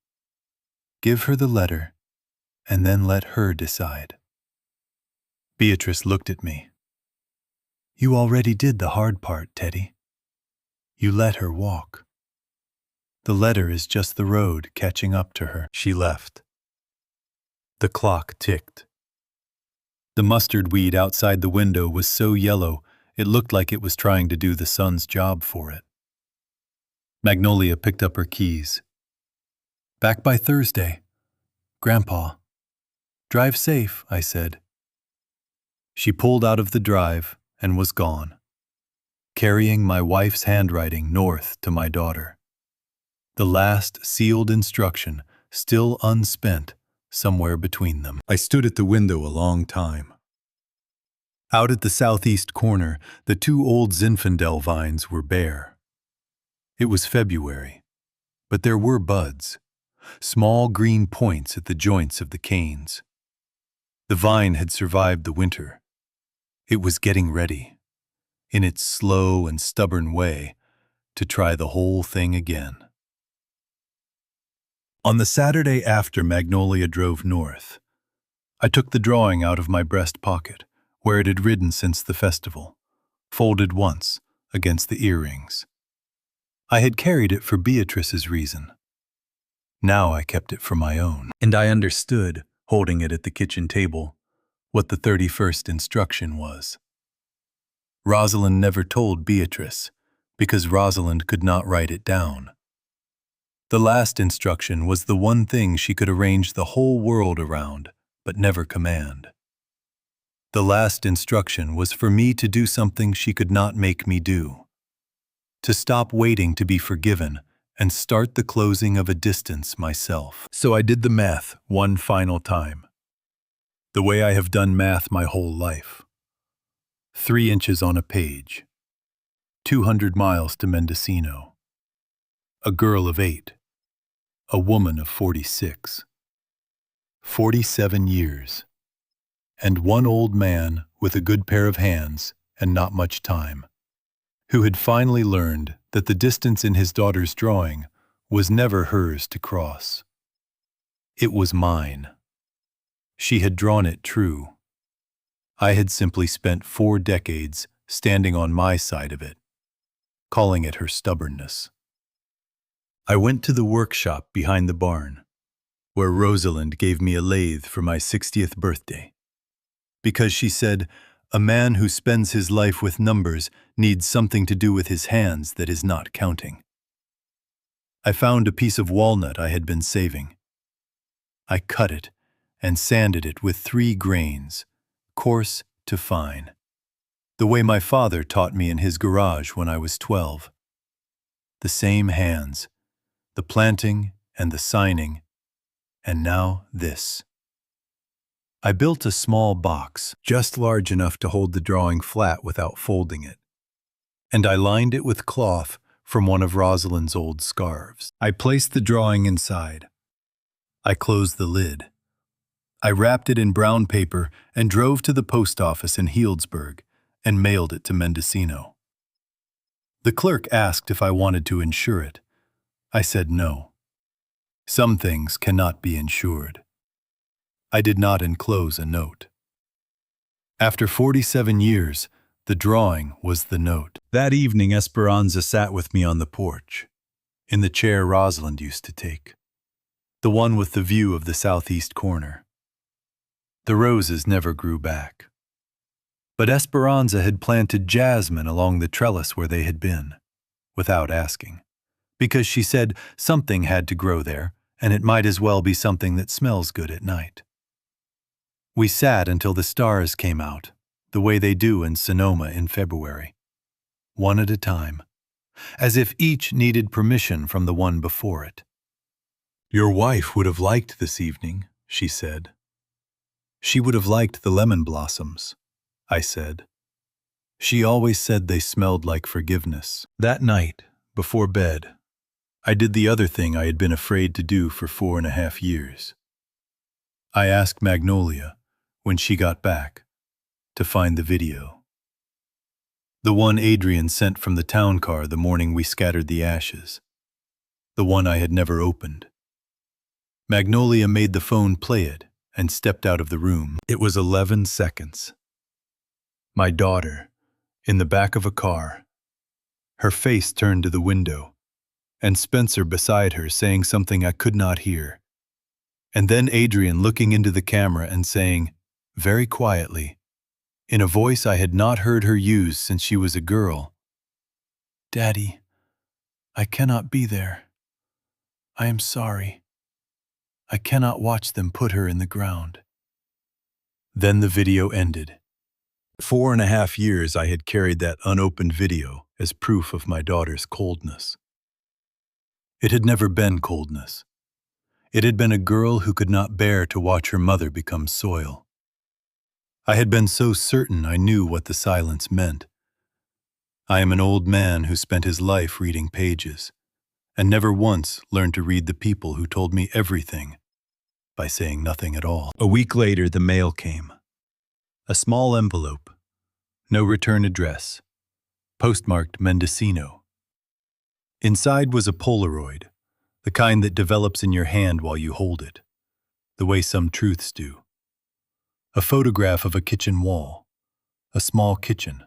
Give her the letter, and then let her decide. Beatrice looked at me. You already did the hard part, Teddy. You let her walk. The letter is just the road catching up to her. She left. The clock ticked. The mustard weed outside the window was so yellow it looked like it was trying to do the sun's job for it. Magnolia picked up her keys. Back by Thursday. Grandpa. Drive safe, I said. She pulled out of the drive and was gone, carrying my wife's handwriting north to my daughter. The last sealed instruction, still unspent, somewhere between them. I stood at the window a long time. Out at the southeast corner, the 2 old Zinfandel vines were bare. It was February, but there were buds, small green points at the joints of the canes. The vine had survived the winter. It was getting ready, in its slow and stubborn way, to try the whole thing again. On the Saturday after Magnolia drove north, I took the drawing out of my breast pocket, where it had ridden since the festival, folded once against the earrings. I had carried it for Beatrice's reason. Now I kept it for my own. And I understood, holding it at the kitchen table, what the 31st instruction was. Rosalind never told Beatrice, because Rosalind could not write it down. The last instruction was the one thing she could arrange the whole world around, but never command. The last instruction was for me to do something she could not make me do. To stop waiting to be forgiven and start the closing of a distance myself. So I did the math one final time. The way I have done math my whole life. 3 inches on a page. 200 miles to Mendocino. a girl of 8, a woman of 46, 47 years, and one old man with a good pair of hands and not much time, who had finally learned that the distance in his daughter's drawing was never hers to cross. It was mine. She had drawn it true. I had simply spent 4 decades standing on my side of it, calling it her stubbornness. I went to the workshop behind the barn, where Rosalind gave me a lathe for my 60th birthday, because she said, a man who spends his life with numbers needs something to do with his hands that is not counting. I found a piece of walnut I had been saving. I cut it and sanded it with 3 grains, coarse to fine, the way my father taught me in his garage when I was 12. The same hands, the planting and the signing, and now this. I built a small box, just large enough to hold the drawing flat without folding it, and I lined it with cloth from one of Rosalind's old scarves. I placed the drawing inside. I closed the lid. I wrapped it in brown paper and drove to the post office in Healdsburg and mailed it to Mendocino. The clerk asked if I wanted to insure it. I said no. Some things cannot be insured. I did not enclose a note. After 47 years, the drawing was the note. That evening, Esperanza sat with me on the porch, in the chair Rosalind used to take, the one with the view of the southeast corner. The roses never grew back. But Esperanza had planted jasmine along the trellis where they had been, without asking, because she said something had to grow there, and it might as well be something that smells good at night. We sat until the stars came out, the way they do in Sonoma in February, one at a time, as if each needed permission from the one before it. Your wife would have liked this evening, she said. She would have liked the lemon blossoms, I said. She always said they smelled like forgiveness. That night, before bed, I did the other thing I had been afraid to do for 4.5 years. I asked Magnolia, when she got back, to find the video. The one Adrian sent from the town car the morning we scattered the ashes. The one I had never opened. Magnolia made the phone play it and stepped out of the room. It was 11 seconds. My daughter, in the back of a car, her face turned to the window, and Spencer beside her saying something I could not hear. And then Adrian looking into the camera and saying, very quietly, in a voice I had not heard her use since she was a girl, "Daddy, I cannot be there. I am sorry. I cannot watch them put her in the ground." Then the video ended. 4.5 years I had carried that unopened video as proof of my daughter's coldness. It had never been coldness. It had been a girl who could not bear to watch her mother become soil. I had been so certain I knew what the silence meant. I am an old man who spent his life reading pages, and never once learned to read the people who told me everything by saying nothing at all. A week later, the mail came. A small envelope, no return address, postmarked Mendocino. Inside was a Polaroid, the kind that develops in your hand while you hold it, the way some truths do. A photograph of a kitchen wall, a small kitchen,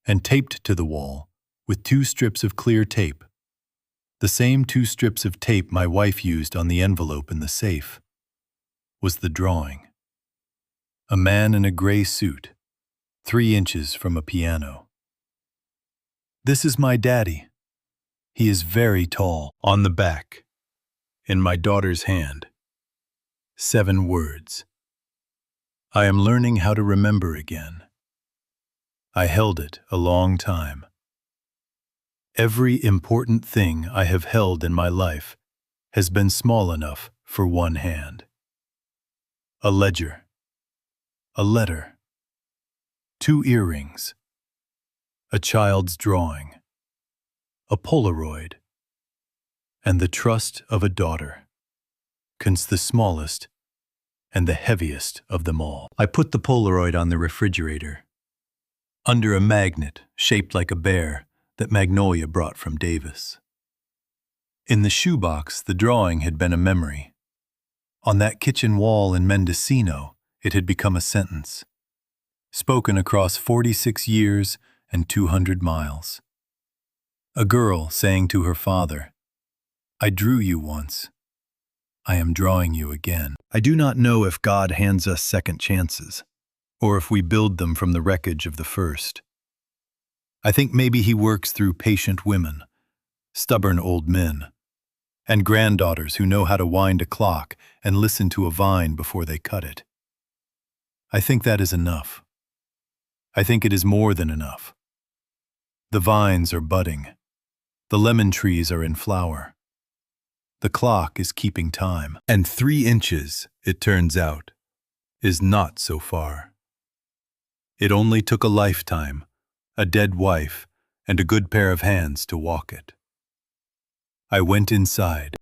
and taped to the wall with 2 strips of clear tape, the same 2 strips of tape my wife used on the envelope in the safe, was the drawing. A man in a gray suit, 3 inches from a piano. This is my daddy. He is very tall. On the back, in my daughter's hand, 7 words. I am learning how to remember again. I held it a long time. Every important thing I have held in my life has been small enough for one hand. A ledger, a letter, 2 earrings, a child's drawing, a Polaroid, and the trust of a daughter, cons the smallest and the heaviest of them all. I put the Polaroid on the refrigerator, under a magnet shaped like a bear that Magnolia brought from Davis. In the shoebox, the drawing had been a memory. On that kitchen wall in Mendocino, it had become a sentence, spoken across 46 years and 200 miles. A girl saying to her father, "I drew you once. I am drawing you again." I do not know if God hands us second chances, or if we build them from the wreckage of the first. I think maybe He works through patient women, stubborn old men, and granddaughters who know how to wind a clock and listen to a vine before they cut it. I think that is enough. I think it is more than enough. The vines are budding. The lemon trees are in flower. The clock is keeping time. And 3 inches, it turns out, is not so far. It only took a lifetime, a dead wife, and a good pair of hands to walk it. I went inside.